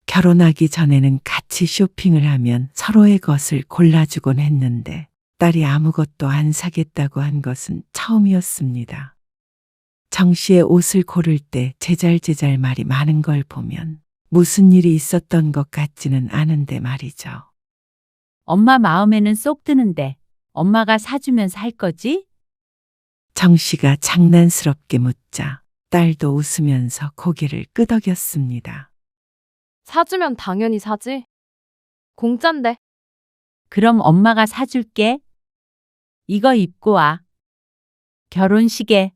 결혼하기 전에는 같이 쇼핑을 하면 서로의 것을 골라주곤 했는데 딸이 아무것도 안 사겠다고 한 것은 처음이었습니다. 정 씨의 옷을 고를 때 제잘제잘 말이 많은 걸 보면 무슨 일이 있었던 것 같지는 않은데 말이죠. 엄마 마음에는 쏙 드는데 엄마가 사주면 살 거지? 정 씨가 장난스럽게 묻자 딸도 웃으면서 고개를 끄덕였습니다. 사주면 당연히 사지. 공짠데. 그럼 엄마가 사줄게. 이거 입고 와. 결혼식에.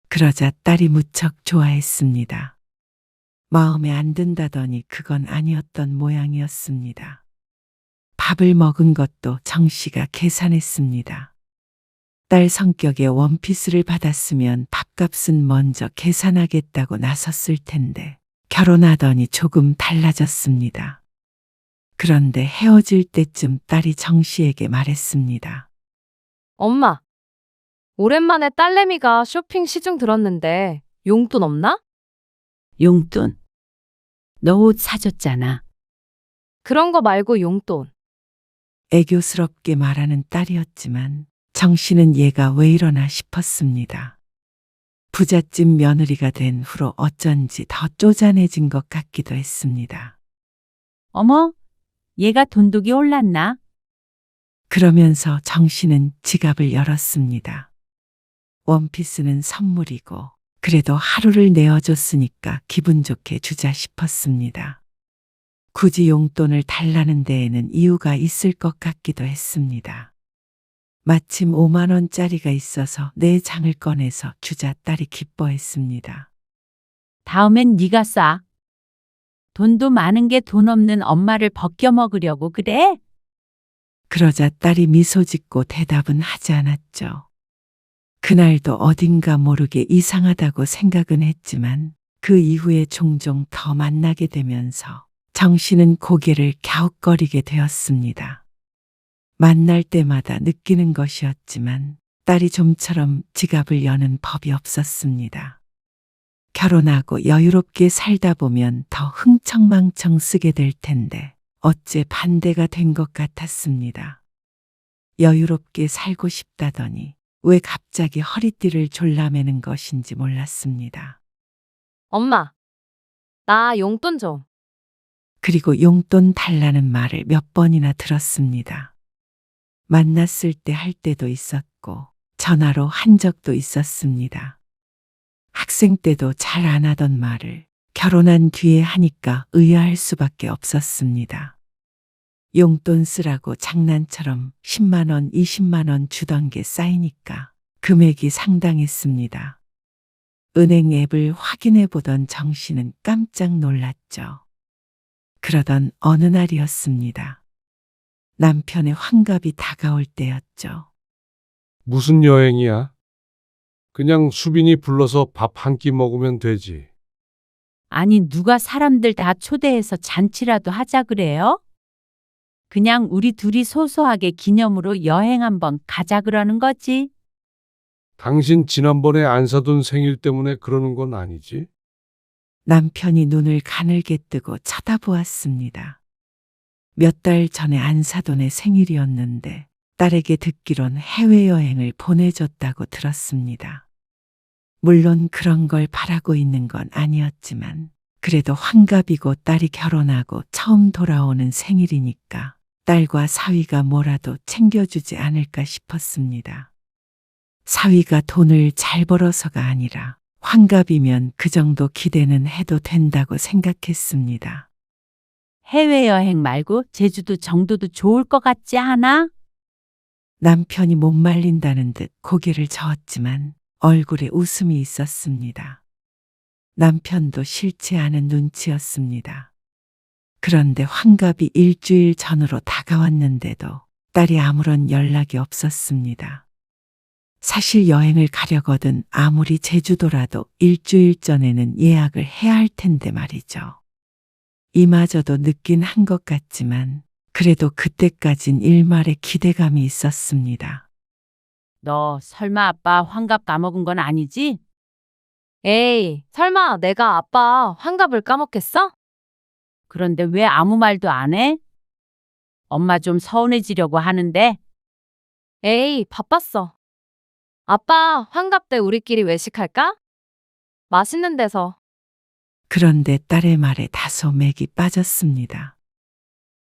그러자 딸이 무척 좋아했습니다. 마음에 안 든다더니 그건 아니었던 모양이었습니다. 밥을 먹은 것도 정 씨가 계산했습니다. 딸 성격에 원피스를 받았으면 밥값은 먼저 계산하겠다고 나섰을 텐데 결혼하더니 조금 달라졌습니다. 그런데 헤어질 때쯤 딸이 정 씨에게 말했습니다. 엄마. 오랜만에 딸내미가 쇼핑 시중 들었는데 용돈 없나? 용돈. 너 옷 사줬잖아. 그런 거 말고 용돈. 애교스럽게 말하는 딸이었지만 정 씨는 얘가 왜 이러나 싶었습니다. 부잣집 며느리가 된 후로 어쩐지 더 쪼잔해진 것 같기도 했습니다. 어머, 얘가 돈독이 올랐나? 그러면서 정 씨는 지갑을 열었습니다. 원피스는 선물이고 그래도 하루를 내어줬으니까 기분 좋게 주자 싶었습니다. 굳이 용돈을 달라는 데에는 이유가 있을 것 같기도 했습니다. 마침 5만 원짜리가 있어서 4장을 꺼내서 주자 딸이 기뻐했습니다. 다음엔 네가 싸. 돈도 많은 게 돈 없는 엄마를 벗겨 먹으려고 그래? 그러자 딸이 미소 짓고 대답은 하지 않았죠. 그날도 어딘가 모르게 이상하다고 생각은 했지만 그 이후에 종종 더 만나게 되면서 정 씨는 고개를 갸웃거리게 되었습니다. 만날 때마다 느끼는 것이었지만 딸이 좀처럼 지갑을 여는 법이 없었습니다. 결혼하고 여유롭게 살다 보면 더 흥청망청 쓰게 될 텐데 어째 반대가 된 것 같았습니다. 여유롭게 살고 싶다더니 왜 갑자기 허리띠를 졸라매는 것인지 몰랐습니다. 엄마, 나 용돈 좀. 그리고 용돈 달라는 말을 몇 번이나 들었습니다. 만났을 때 할 때도 있었고 전화로 한 적도 있었습니다. 학생 때도 잘 안 하던 말을 결혼한 뒤에 하니까 의아할 수밖에 없었습니다. 용돈 쓰라고 장난처럼 10만 원, 20만 원 주던 게 쌓이니까 금액이 상당했습니다. 은행 앱을 확인해 보던 정 씨는 깜짝 놀랐죠. 그러던 어느 날이었습니다. 남편의 환갑이 다가올 때였죠. 무슨 여행이야? 그냥 수빈이 불러서 밥 한 끼 먹으면 되지. 아니, 누가 사람들 다 초대해서 잔치라도 하자 그래요? 그냥 우리 둘이 소소하게 기념으로 여행 한번 가자 그러는 거지. 당신 지난번에 안 사돈 생일 때문에 그러는 건 아니지? 남편이 눈을 가늘게 뜨고 쳐다보았습니다. 몇 달 전에 안사돈의 생일이었는데 딸에게 듣기론 해외여행을 보내줬다고 들었습니다. 물론 그런 걸 바라고 있는 건 아니었지만 그래도 환갑이고 딸이 결혼하고 처음 돌아오는 생일이니까 딸과 사위가 뭐라도 챙겨주지 않을까 싶었습니다. 사위가 돈을 잘 벌어서가 아니라 환갑이면 그 정도 기대는 해도 된다고 생각했습니다. 해외여행 말고 제주도 정도도 좋을 것 같지 않아? 남편이 못 말린다는 듯 고개를 저었지만 얼굴에 웃음이 있었습니다. 남편도 싫지 않은 눈치였습니다. 그런데 환갑이 일주일 전으로 다가왔는데도 딸이 아무런 연락이 없었습니다. 사실 여행을 가려거든 아무리 제주도라도 일주일 전에는 예약을 해야 할 텐데 말이죠. 이마저도 늦긴 한 것 같지만 그래도 그때까진 일말의 기대감이 있었습니다. 너 설마 아빠 환갑 까먹은 건 아니지? 에이, 설마 내가 아빠 환갑을 까먹겠어? 그런데 왜 아무 말도 안 해? 엄마 좀 서운해지려고 하는데. 에이, 바빴어. 아빠 환갑 때 우리끼리 외식할까? 맛있는 데서. 그런데 딸의 말에 다소 맥이 빠졌습니다.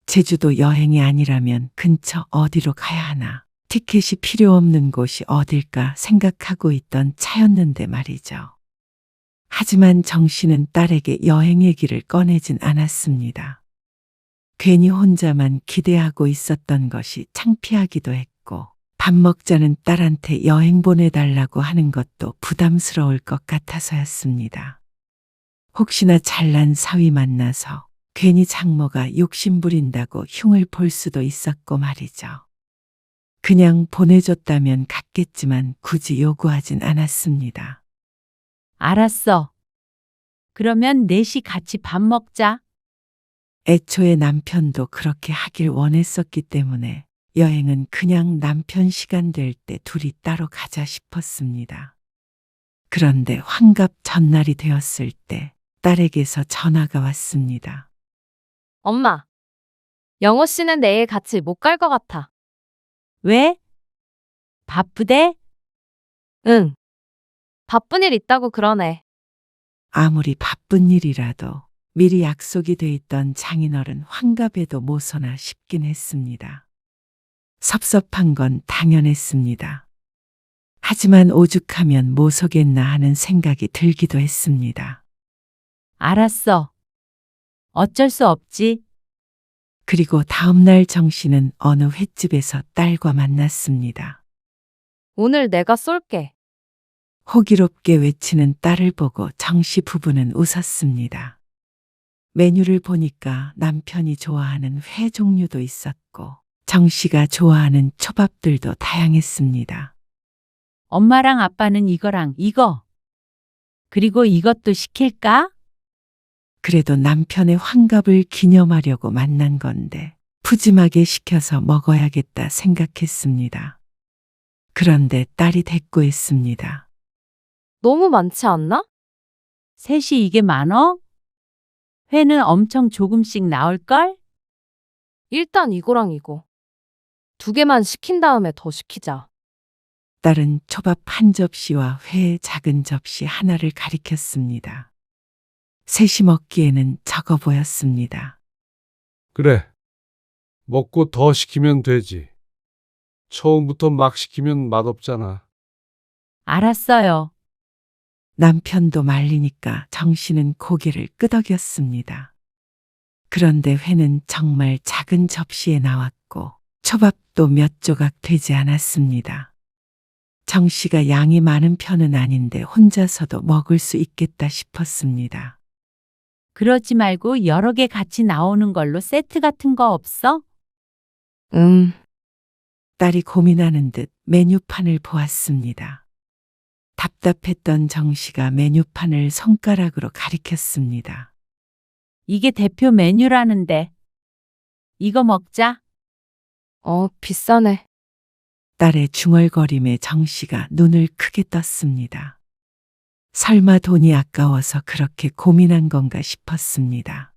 제주도 여행이 아니라면 근처 어디로 가야 하나, 티켓이 필요 없는 곳이 어딜까 생각하고 있던 차였는데 말이죠. 하지만 정 씨는 딸에게 여행 얘기를 꺼내진 않았습니다. 괜히 혼자만 기대하고 있었던 것이 창피하기도 했고, 밥 먹자는 딸한테 여행 보내달라고 하는 것도 부담스러울 것 같아서였습니다. 혹시나 잘난 사위 만나서 괜히 장모가 욕심부린다고 흉을 볼 수도 있었고 말이죠. 그냥 보내줬다면 갔겠지만 굳이 요구하진 않았습니다. 알았어. 그러면 넷이 같이 밥 먹자. 애초에 남편도 그렇게 하길 원했었기 때문에 여행은 그냥 남편 시간 될 때 둘이 따로 가자 싶었습니다. 그런데 환갑 전날이 되었을 때 딸에게서 전화가 왔습니다. 엄마, 영호 씨는 내일 같이 못 갈 것 같아. 왜? 바쁘대? 응. 바쁜 일 있다고 그러네. 아무리 바쁜 일이라도 미리 약속이 돼 있던 장인어른 환갑에도 모서나 싶긴 했습니다. 섭섭한 건 당연했습니다. 하지만 오죽하면 모서겠나 하는 생각이 들기도 했습니다. 알았어. 어쩔 수 없지. 그리고 다음날 정 씨는 어느 횟집에서 딸과 만났습니다. 오늘 내가 쏠게. 호기롭게 외치는 딸을 보고 정 씨 부부는 웃었습니다. 메뉴를 보니까 남편이 좋아하는 회 종류도 있었고 정 씨가 좋아하는 초밥들도 다양했습니다. 엄마랑 아빠는 이거랑 이거. 그리고 이것도 시킬까? 그래도 남편의 환갑을 기념하려고 만난 건데 푸짐하게 시켜서 먹어야겠다 생각했습니다. 그런데 딸이 대꾸했습니다. 너무 많지 않나? 셋이 이게 많어? 회는 엄청 조금씩 나올걸? 일단 이거랑 이거. 2개만 시킨 다음에 더 시키자. 딸은 초밥 한 접시와 회 작은 접시 하나를 가리켰습니다. 셋이 먹기에는 적어 보였습니다. 그래. 먹고 더 시키면 되지. 처음부터 막 시키면 맛없잖아. 알았어요. 남편도 말리니까 정씨는 고개를 끄덕였습니다. 그런데 회는 정말 작은 접시에 나왔고 초밥도 몇 조각 되지 않았습니다. 정씨가 양이 많은 편은 아닌데 혼자서도 먹을 수 있겠다 싶었습니다. 그러지 말고 여러 개 같이 나오는 걸로 세트 같은 거 없어? 딸이 고민하는 듯 메뉴판을 보았습니다. 답답했던 정씨가 메뉴판을 손가락으로 가리켰습니다. 이게 대표 메뉴라는데. 이거 먹자. 비싸네. 딸의 중얼거림에 정씨가 눈을 크게 떴습니다. 설마 돈이 아까워서 그렇게 고민한 건가 싶었습니다.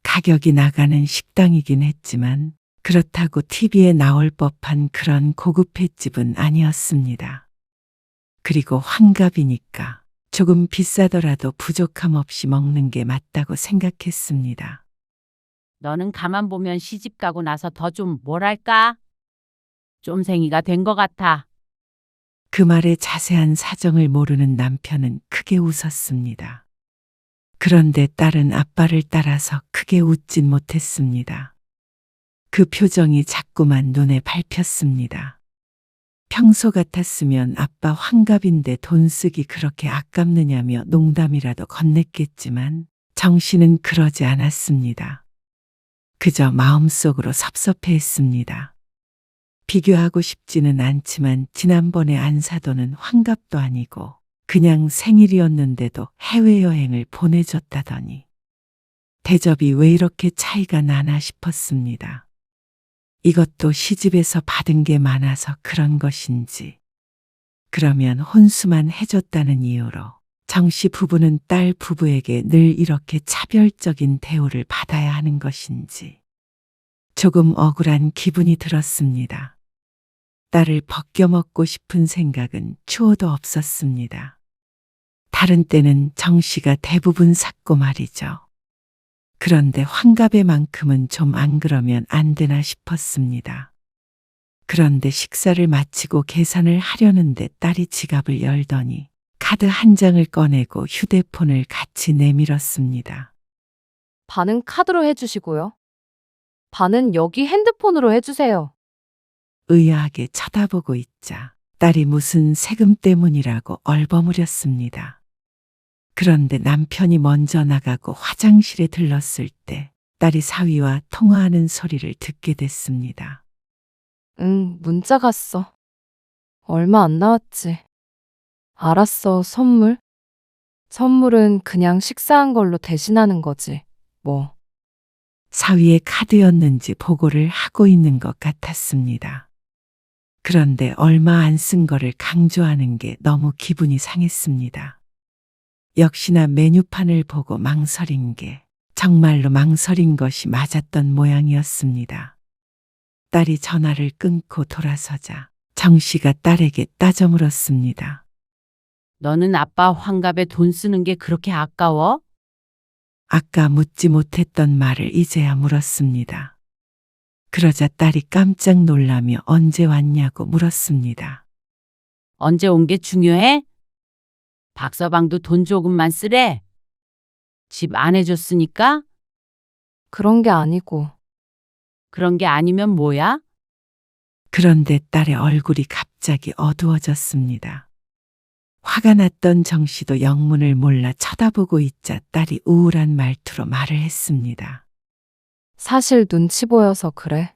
가격이 나가는 식당이긴 했지만 그렇다고 TV에 나올 법한 그런 고급 횟집은 아니었습니다. 그리고 환갑이니까 조금 비싸더라도 부족함 없이 먹는 게 맞다고 생각했습니다. 너는 가만 보면 시집 가고 나서 더 좀 뭐랄까? 쫌생이가 된 것 같아. 그 말의 자세한 사정을 모르는 남편은 크게 웃었습니다. 그런데 딸은 아빠를 따라서 크게 웃진 못했습니다. 그 표정이 자꾸만 눈에 밟혔습니다. 평소 같았으면 아빠 환갑인데 돈 쓰기 그렇게 아깝느냐며 농담이라도 건넸겠지만 정씨는 그러지 않았습니다. 그저 마음속으로 섭섭해했습니다. 비교하고 싶지는 않지만 지난번에 안 사도는 환갑도 아니고 그냥 생일이었는데도 해외여행을 보내줬다더니 대접이 왜 이렇게 차이가 나나 싶었습니다. 이것도 시집에서 받은 게 많아서 그런 것인지, 그러면 혼수만 해줬다는 이유로 정씨 부부는 딸 부부에게 늘 이렇게 차별적인 대우를 받아야 하는 것인지 조금 억울한 기분이 들었습니다. 딸을 벗겨먹고 싶은 생각은 추호도 없었습니다. 다른 때는 정씨가 대부분 샀고 말이죠. 그런데 환갑에만큼은 좀 안 그러면 안 되나 싶었습니다. 그런데 식사를 마치고 계산을 하려는데 딸이 지갑을 열더니 카드 한 장을 꺼내고 휴대폰을 같이 내밀었습니다. 반은 카드로 해주시고요. 반은 여기 핸드폰으로 해주세요. 의아하게 쳐다보고 있자 딸이 무슨 세금 때문이라고 얼버무렸습니다. 그런데 남편이 먼저 나가고 화장실에 들렀을 때 딸이 사위와 통화하는 소리를 듣게 됐습니다. 문자 갔어. 얼마 안 나왔지. 알았어, 선물. 선물은 그냥 식사한 걸로 대신하는 거지, 뭐. 사위의 카드였는지 보고를 하고 있는 것 같았습니다. 그런데 얼마 안 쓴 거를 강조하는 게 너무 기분이 상했습니다. 역시나 메뉴판을 보고 망설인 게 정말로 망설인 것이 맞았던 모양이었습니다. 딸이 전화를 끊고 돌아서자 정씨가 딸에게 따져 물었습니다. 너는 아빠 환갑에 돈 쓰는 게 그렇게 아까워? 아까 묻지 못했던 말을 이제야 물었습니다. 그러자 딸이 깜짝 놀라며 언제 왔냐고 물었습니다. 언제 온 게 중요해? 박서방도 돈 조금만 쓰래. 집 안 해줬으니까? 그런 게 아니고. 그런 게 아니면 뭐야? 그런데 딸의 얼굴이 갑자기 어두워졌습니다. 화가 났던 정씨도 영문을 몰라 쳐다보고 있자 딸이 우울한 말투로 말을 했습니다. 사실 눈치 보여서 그래.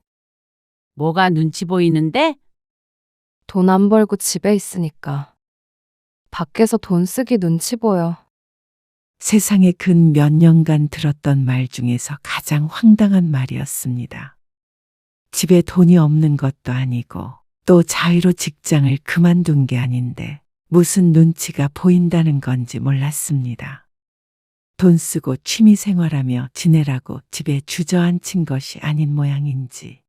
뭐가 눈치 보이는데? 돈 안 벌고 집에 있으니까. 밖에서 돈 쓰기 눈치 보여. 세상에 근 몇 년간 들었던 말 중에서 가장 황당한 말이었습니다. 집에 돈이 없는 것도 아니고 또 자의로 직장을 그만둔 게 아닌데 무슨 눈치가 보인다는 건지 몰랐습니다. 돈 쓰고 취미 생활하며 지내라고 집에 주저앉힌 것이 아닌 모양인지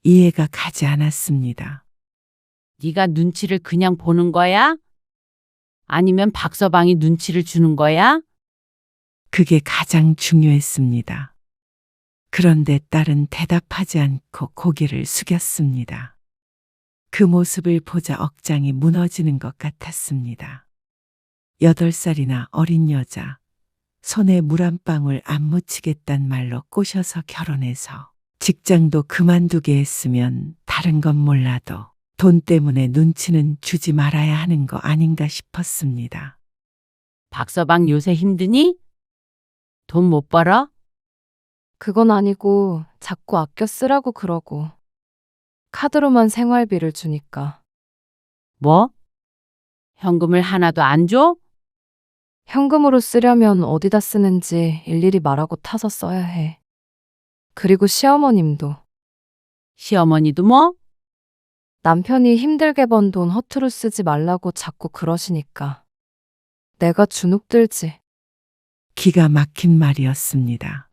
이해가 가지 않았습니다. 네가 눈치를 그냥 보는 거야? 아니면 박서방이 눈치를 주는 거야? 그게 가장 중요했습니다. 그런데 딸은 대답하지 않고 고개를 숙였습니다. 그 모습을 보자 억장이 무너지는 것 같았습니다. 8살이나 어린 여자, 손에 물 한 방울 안 묻히겠단 말로 꼬셔서 결혼해서 직장도 그만두게 했으면 다른 건 몰라도 돈 때문에 눈치는 주지 말아야 하는 거 아닌가 싶었습니다. 박서방 요새 힘드니? 돈 못 벌어? 그건 아니고 자꾸 아껴 쓰라고 그러고 카드로만 생활비를 주니까. 뭐? 현금을 하나도 안 줘? 현금으로 쓰려면 어디다 쓰는지 일일이 말하고 타서 써야 해. 그리고 시어머님도 시어머니도 뭐? 남편이 힘들게 번 돈 허투루 쓰지 말라고 자꾸 그러시니까 내가 주눅 들지. 기가 막힌 말이었습니다.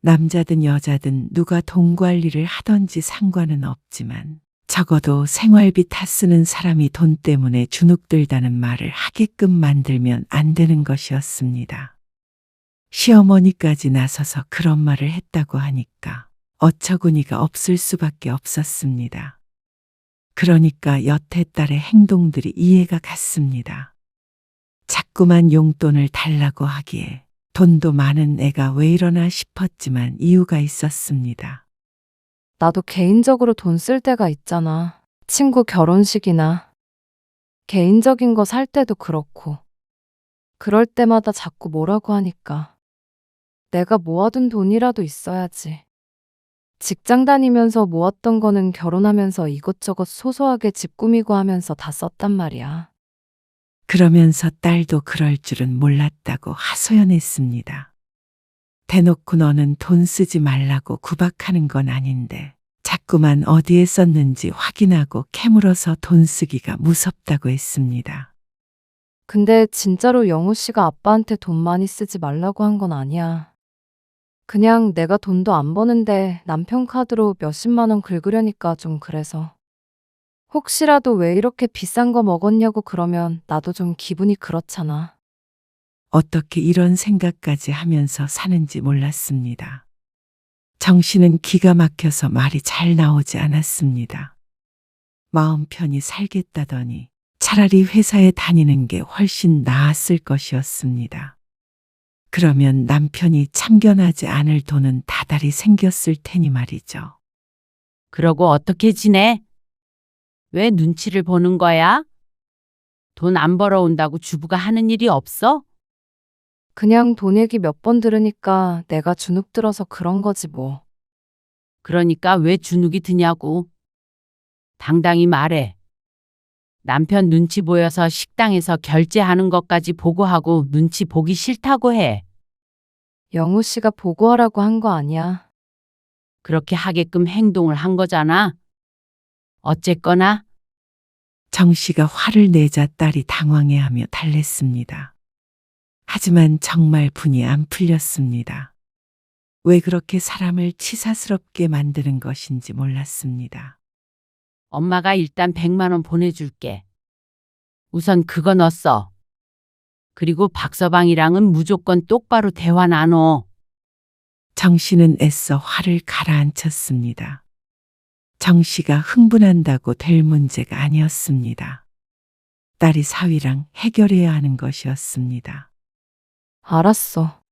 남자든 여자든 누가 돈 관리를 하던지 상관은 없지만 적어도 생활비 타 쓰는 사람이 돈 때문에 주눅들다는 말을 하게끔 만들면 안 되는 것이었습니다. 시어머니까지 나서서 그런 말을 했다고 하니까 어처구니가 없을 수밖에 없었습니다. 그러니까 여태 딸의 행동들이 이해가 갔습니다. 자꾸만 용돈을 달라고 하기에 돈도 많은 애가 왜 이러나 싶었지만 이유가 있었습니다. 나도 개인적으로 돈 쓸 때가 있잖아. 친구 결혼식이나 개인적인 거 살 때도 그렇고. 그럴 때마다 자꾸 뭐라고 하니까 내가 모아둔 돈이라도 있어야지. 직장 다니면서 모았던 거는 결혼하면서 이것저것 소소하게 집 꾸미고 하면서 다 썼단 말이야. 그러면서 딸도 그럴 줄은 몰랐다고 하소연했습니다. 대놓고 너는 돈 쓰지 말라고 구박하는 건 아닌데 자꾸만 어디에 썼는지 확인하고 캐물어서 돈 쓰기가 무섭다고 했습니다. 근데 진짜로 영우 씨가 아빠한테 돈 많이 쓰지 말라고 한 건 아니야. 그냥 내가 돈도 안 버는데 남편 카드로 몇십만 원 긁으려니까 좀 그래서. 혹시라도 왜 이렇게 비싼 거 먹었냐고 그러면 나도 좀 기분이 그렇잖아. 어떻게 이런 생각까지 하면서 사는지 몰랐습니다. 정씨는 기가 막혀서 말이 잘 나오지 않았습니다. 마음 편히 살겠다더니 차라리 회사에 다니는 게 훨씬 나았을 것이었습니다. 그러면 남편이 참견하지 않을 돈은 다달이 생겼을 테니 말이죠. 그러고 어떻게 지내? 왜 눈치를 보는 거야? 돈 안 벌어온다고 주부가 하는 일이 없어? 그냥 돈 얘기 몇 번 들으니까 내가 주눅 들어서 그런 거지 뭐. 그러니까 왜 주눅이 드냐고. 당당히 말해. 남편 눈치 보여서 식당에서 결제하는 것까지 보고하고 눈치 보기 싫다고 해. 영우 씨가 보고하라고 한 거 아니야. 그렇게 하게끔 행동을 한 거잖아. 어쨌거나 정씨가 화를 내자 딸이 당황해하며 달랬습니다. 하지만 정말 분이 안 풀렸습니다. 왜 그렇게 사람을 치사스럽게 만드는 것인지 몰랐습니다. 엄마가 일단 100만 원 보내줄게. 우선 그거 넣었어. 그리고 박서방이랑은 무조건 똑바로 대화 나눠. 정씨는 애써 화를 가라앉혔습니다. 정씨가 흥분한다고 될 문제가 아니었습니다. 딸이 사위랑 해결해야 하는 것이었습니다. 알았어.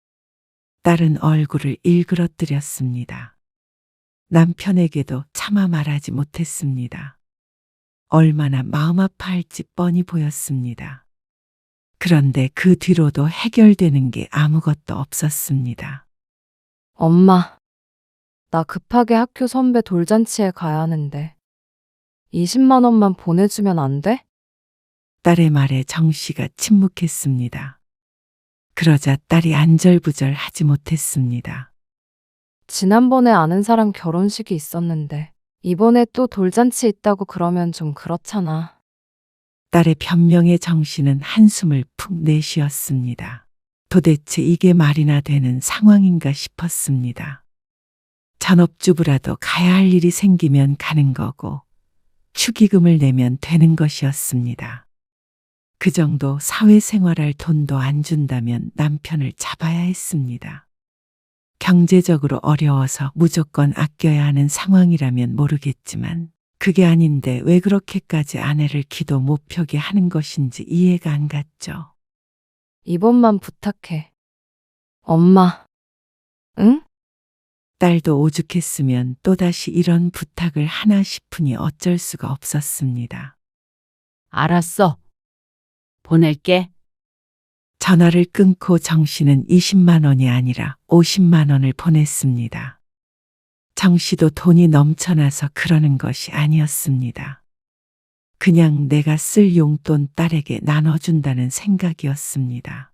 딸은 얼굴을 일그러뜨렸습니다. 남편에게도 차마 말하지 못했습니다. 얼마나 마음 아파할지 뻔히 보였습니다. 그런데 그 뒤로도 해결되는 게 아무것도 없었습니다. 엄마, 나 급하게 학교 선배 돌잔치에 가야 하는데 20만 원만 보내주면 안 돼? 딸의 말에 정씨가 침묵했습니다. 그러자 딸이 안절부절 하지 못했습니다. 지난번에 아는 사람 결혼식이 있었는데 이번에 또 돌잔치 있다고 그러면 좀 그렇잖아. 딸의 변명에 정씨는 한숨을 푹 내쉬었습니다. 도대체 이게 말이나 되는 상황인가 싶었습니다. 전업주부라도 가야 할 일이 생기면 가는 거고 축의금을 내면 되는 것이었습니다. 그 정도 사회생활할 돈도 안 준다면 남편을 잡아야 했습니다. 경제적으로 어려워서 무조건 아껴야 하는 상황이라면 모르겠지만 그게 아닌데 왜 그렇게까지 아내를 기도 못 펴게 하는 것인지 이해가 안 갔죠. 이번만 부탁해. 엄마. 응? 딸도 오죽했으면 또다시 이런 부탁을 하나 싶으니 어쩔 수가 없었습니다. 알았어. 보낼게. 전화를 끊고 정 씨는 20만 원이 아니라 50만 원을 보냈습니다. 정 씨도 돈이 넘쳐나서 그러는 것이 아니었습니다. 그냥 내가 쓸 용돈 딸에게 나눠준다는 생각이었습니다.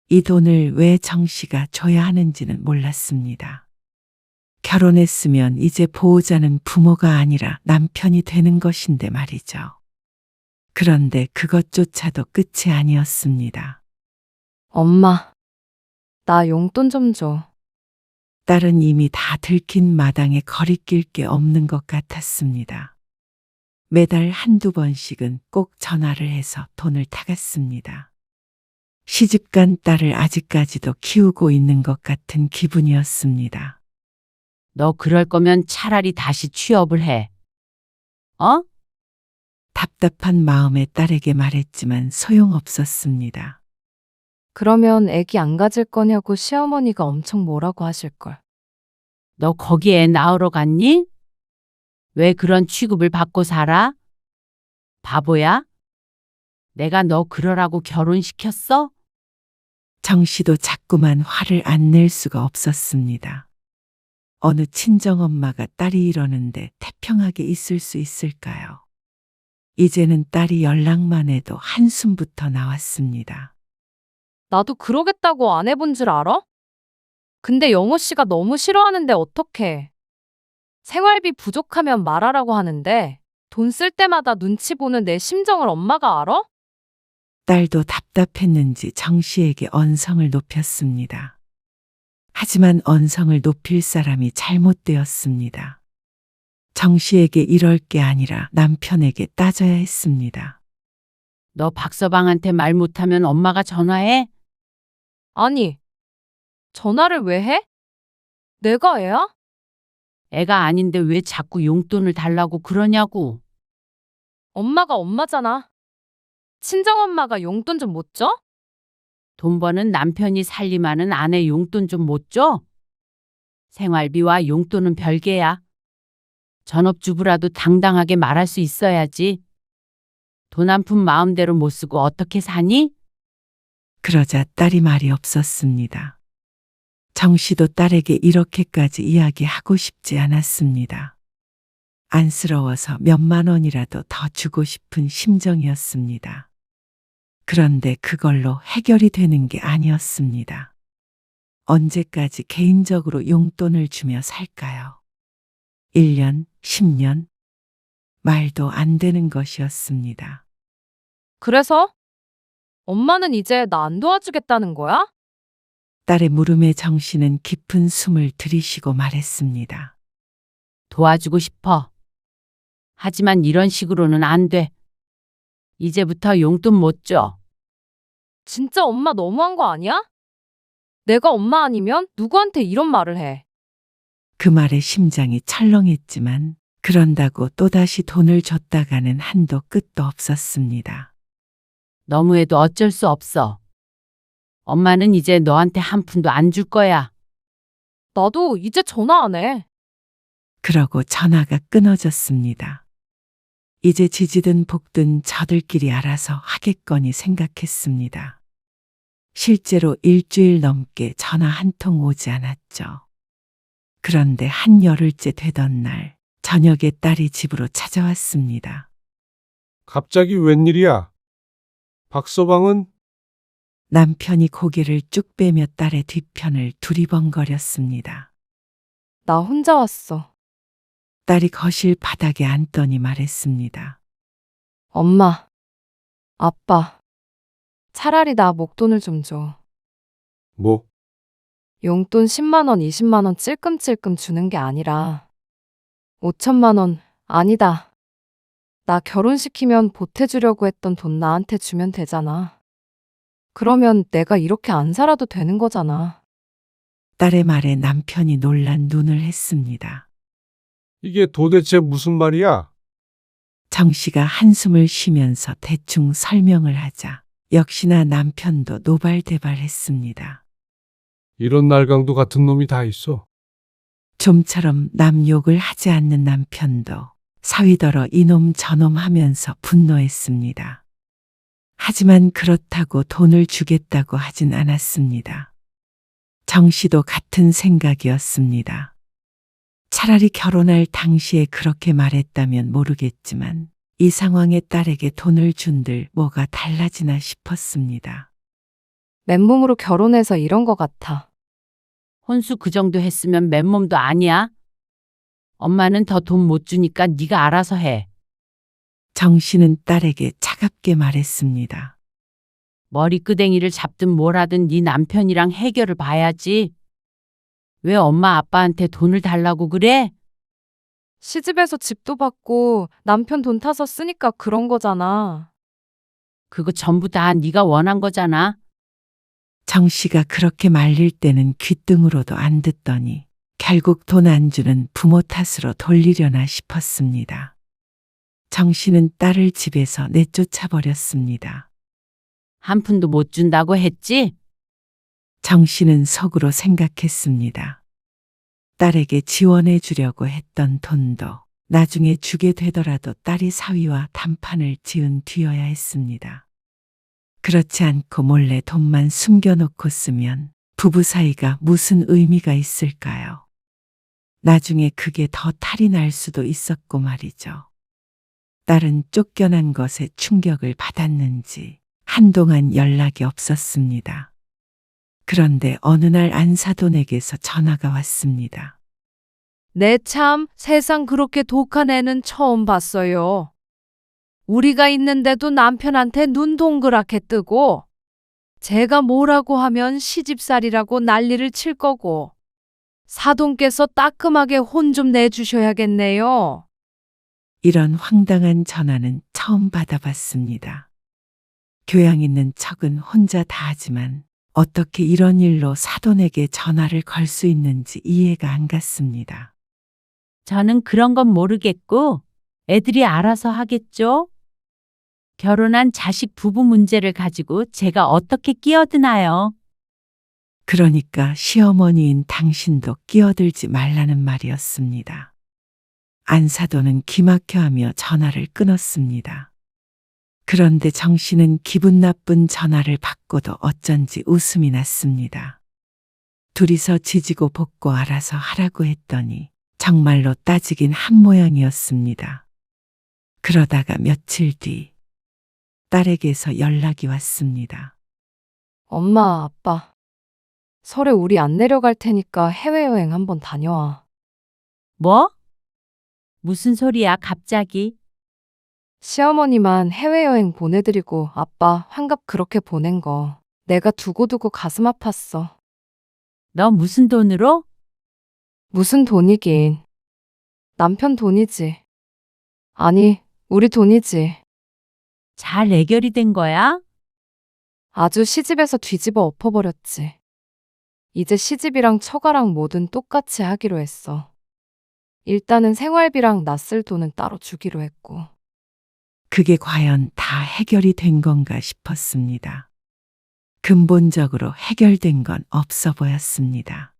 이 돈을 왜 정 씨가 줘야 하는지는 몰랐습니다. 결혼했으면 이제 보호자는 부모가 아니라 남편이 되는 것인데 말이죠. 그런데 그것조차도 끝이 아니었습니다. 엄마. 나 용돈 좀 줘. 딸은 이미 다 들킨 마당에 거리낄 게 없는 것 같았습니다. 매달 한두 번씩은 꼭 전화를 해서 돈을 타갔습니다. 시집간 딸을 아직까지도 키우고 있는 것 같은 기분이었습니다. 너 그럴 거면 차라리 다시 취업을 해. 어? 답답한 마음에 딸에게 말했지만 소용없었습니다. 그러면 애기 안 가질 거냐고 시어머니가 엄청 뭐라고 하실걸. 너 거기에 애 낳으러 갔니? 왜 그런 취급을 받고 살아? 바보야? 내가 너 그러라고 결혼시켰어? 정 씨도 자꾸만 화를 안 낼 수가 없었습니다. 어느 친정엄마가 딸이 이러는데 태평하게 있을 수 있을까요? 이제는 딸이 연락만 해도 한숨부터 나왔습니다. 나도 그러겠다고 안 해본 줄 알아? 근데 영호 씨가 너무 싫어하는데 어떡해. 생활비 부족하면 말하라고 하는데 돈 쓸 때마다 눈치 보는 내 심정을 엄마가 알아? 딸도 답답했는지 정 씨에게 언성을 높였습니다. 하지만 언성을 높일 사람이 잘못되었습니다. 정 씨에게 이럴 게 아니라 남편에게 따져야 했습니다. 너 박서방한테 말 못하면 엄마가 전화해? 아니, 전화를 왜 해? 내가 애야? 애가 아닌데 왜 자꾸 용돈을 달라고 그러냐고. 엄마가 엄마잖아. 친정엄마가 용돈 좀 못 줘? 돈 버는 남편이 살림하는 아내 용돈 좀 못 줘? 생활비와 용돈은 별개야. 전업주부라도 당당하게 말할 수 있어야지. 돈 한 푼 마음대로 못 쓰고 어떻게 사니? 그러자 딸이 말이 없었습니다. 정 씨도 딸에게 이렇게까지 이야기하고 싶지 않았습니다. 안쓰러워서 몇만 원이라도 더 주고 싶은 심정이었습니다. 그런데 그걸로 해결이 되는 게 아니었습니다. 언제까지 개인적으로 용돈을 주며 살까요? 1년, 10년? 말도 안 되는 것이었습니다. 그래서? 엄마는 이제 나 안 도와주겠다는 거야? 딸의 물음에 정 씨는 깊은 숨을 들이쉬고 말했습니다. 도와주고 싶어. 하지만 이런 식으로는 안 돼. 이제부터 용돈 못 줘. 진짜 엄마 너무한 거 아니야? 내가 엄마 아니면 누구한테 이런 말을 해? 그 말에 심장이 철렁했지만 그런다고 또다시 돈을 줬다가는 한도 끝도 없었습니다. 너무해도 어쩔 수 없어. 엄마는 이제 너한테 한 푼도 안 줄 거야. 나도 이제 전화 안 해. 그러고 전화가 끊어졌습니다. 이제 지지든 볶든 저들끼리 알아서 하겠거니 생각했습니다. 실제로 일주일 넘게 전화 한 통 오지 않았죠. 그런데 한 열흘째 되던 날 저녁에 딸이 집으로 찾아왔습니다. 갑자기 웬일이야? 박서방은 남편이 고개를 쭉 빼며 딸의 뒤편을 두리번거렸습니다. 나 혼자 왔어. 딸이 거실 바닥에 앉더니 말했습니다. 엄마, 아빠, 차라리 나 목돈을 좀 줘. 뭐? 용돈 10만 원, 20만 원 찔끔찔끔 주는 게 아니라 5천만 원, 아니다. 나 결혼시키면 보태주려고 했던 돈 나한테 주면 되잖아. 그러면 내가 이렇게 안 살아도 되는 거잖아. 딸의 말에 남편이 놀란 눈을 했습니다. 이게 도대체 무슨 말이야? 정 씨가 한숨을 쉬면서 대충 설명을 하자 역시나 남편도 노발대발했습니다. 이런 날강도 같은 놈이 다 있어. 좀처럼 남 욕을 하지 않는 남편도 사위더러 이놈 저놈 하면서 분노했습니다. 하지만 그렇다고 돈을 주겠다고 하진 않았습니다. 정 씨도 같은 생각이었습니다. 차라리 결혼할 당시에 그렇게 말했다면 모르겠지만 이 상황에 딸에게 돈을 준들 뭐가 달라지나 싶었습니다. 맨몸으로 결혼해서 이런 거 같아. 혼수 그 정도 했으면 맨몸도 아니야. 엄마는 더 돈 못 주니까 네가 알아서 해. 정 씨는 딸에게 차갑게 말했습니다. 머리끄댕이를 잡든 뭘 하든 네 남편이랑 해결을 봐야지. 왜 엄마 아빠한테 돈을 달라고 그래? 시집에서 집도 받고 남편 돈 타서 쓰니까 그런 거잖아. 그거 전부 다 네가 원한 거잖아. 정 씨가 그렇게 말릴 때는 귓등으로도 안 듣더니 결국 돈 안 주는 부모 탓으로 돌리려나 싶었습니다. 정 씨는 딸을 집에서 내쫓아 버렸습니다. 한 푼도 못 준다고 했지? 정 씨는 속으로 생각했습니다. 딸에게 지원해 주려고 했던 돈도 나중에 주게 되더라도 딸이 사위와 단판을 지은 뒤여야 했습니다. 그렇지 않고 몰래 돈만 숨겨놓고 쓰면 부부 사이가 무슨 의미가 있을까요? 나중에 그게 더 탈이 날 수도 있었고 말이죠. 딸은 쫓겨난 것에 충격을 받았는지 한동안 연락이 없었습니다. 그런데 어느 날 안사돈에게서 전화가 왔습니다. 내 참 세상 그렇게 독한 애는 처음 봤어요. 우리가 있는데도 남편한테 눈 동그랗게 뜨고 제가 뭐라고 하면 시집살이라고 난리를 칠 거고 사돈께서 따끔하게 혼 좀 내주셔야겠네요. 이런 황당한 전화는 처음 받아봤습니다. 교양 있는 척은 혼자 다 하지만 어떻게 이런 일로 사돈에게 전화를 걸 수 있는지 이해가 안 갔습니다. 저는 그런 건 모르겠고 애들이 알아서 하겠죠? 결혼한 자식 부부 문제를 가지고 제가 어떻게 끼어드나요? 그러니까 시어머니인 당신도 끼어들지 말라는 말이었습니다. 안사돈은 기막혀하며 전화를 끊었습니다. 그런데 정 씨는 기분 나쁜 전화를 받고도 어쩐지 웃음이 났습니다. 둘이서 지지고 볶고 알아서 하라고 했더니 정말로 따지긴 한 모양이었습니다. 그러다가 며칠 뒤 딸에게서 연락이 왔습니다. 엄마, 아빠. 설에 우리 안 내려갈 테니까 해외여행 한번 다녀와. 뭐? 무슨 소리야 갑자기? 시어머니만 해외여행 보내드리고 아빠 환갑 그렇게 보낸 거 내가 두고두고 가슴 아팠어. 너 무슨 돈으로? 무슨 돈이긴. 남편 돈이지. 아니, 우리 돈이지. 잘 해결이 된 거야? 아주 시집에서 뒤집어 엎어버렸지. 이제 시집이랑 처가랑 뭐든 똑같이 하기로 했어. 일단은 생활비랑 낯쓸 돈은 따로 주기로 했고. 그게 과연 다 해결이 된 건가 싶었습니다. 근본적으로 해결된 건 없어 보였습니다.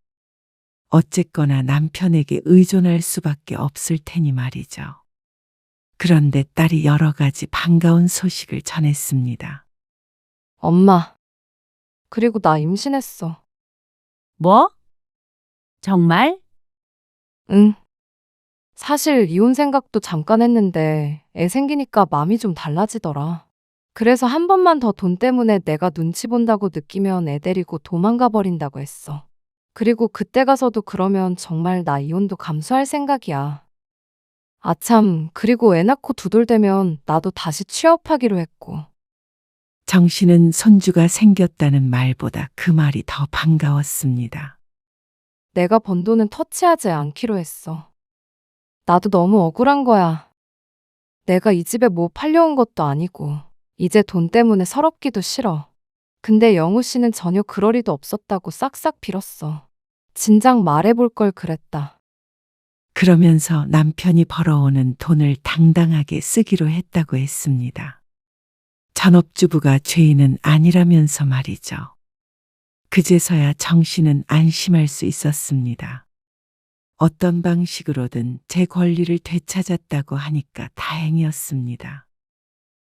어쨌거나 남편에게 의존할 수밖에 없을 테니 말이죠. 그런데 딸이 여러 가지 반가운 소식을 전했습니다. 엄마, 그리고 나 임신했어. 뭐? 정말? 응. 사실 이혼 생각도 잠깐 했는데 애 생기니까 마음이 좀 달라지더라. 그래서 한 번만 더 돈 때문에 내가 눈치 본다고 느끼면 애 데리고 도망가 버린다고 했어. 그리고 그때 가서도 그러면 정말 나 이혼도 감수할 생각이야. 아참, 그리고 애 낳고 두돌되면 나도 다시 취업하기로 했고. 정 씨는 손주가 생겼다는 말보다 그 말이 더 반가웠습니다. 내가 번 돈은 터치하지 않기로 했어. 나도 너무 억울한 거야. 내가 이 집에 뭐 팔려온 것도 아니고 이제 돈 때문에 서럽기도 싫어. 근데 영우 씨는 전혀 그럴 리도 없었다고 싹싹 빌었어. 진작 말해볼 걸 그랬다. 그러면서 남편이 벌어오는 돈을 당당하게 쓰기로 했다고 했습니다. 전업주부가 죄인은 아니라면서 말이죠. 그제서야 정 씨는 안심할 수 있었습니다. 어떤 방식으로든 제 권리를 되찾았다고 하니까 다행이었습니다.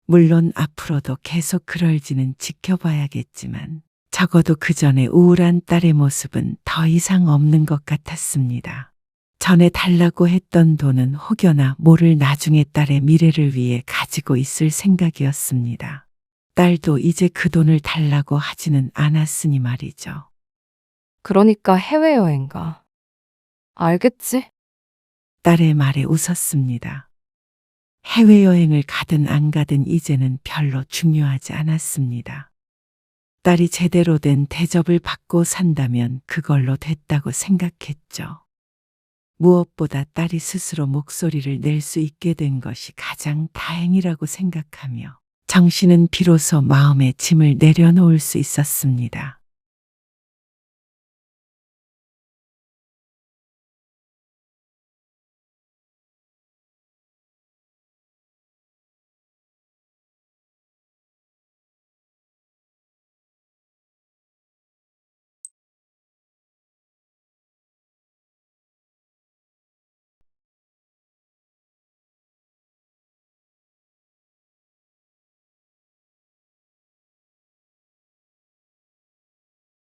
물론 앞으로도 계속 그럴지는 지켜봐야겠지만 적어도 그 전에 우울한 딸의 모습은 더 이상 없는 것 같았습니다. 전에 달라고 했던 돈은 혹여나 모를 나중에 딸의 미래를 위해 가지고 있을 생각이었습니다. 딸도 이제 그 돈을 달라고 하지는 않았으니 말이죠. 그러니까 해외여행 가. 알겠지? 딸의 말에 웃었습니다. 해외여행을 가든 안 가든 이제는 별로 중요하지 않았습니다. 딸이 제대로 된 대접을 받고 산다면 그걸로 됐다고 생각했죠. 무엇보다 딸이 스스로 목소리를 낼 수 있게 된 것이 가장 다행이라고 생각하며 정 씨는 비로소 마음의 짐을 내려놓을 수 있었습니다.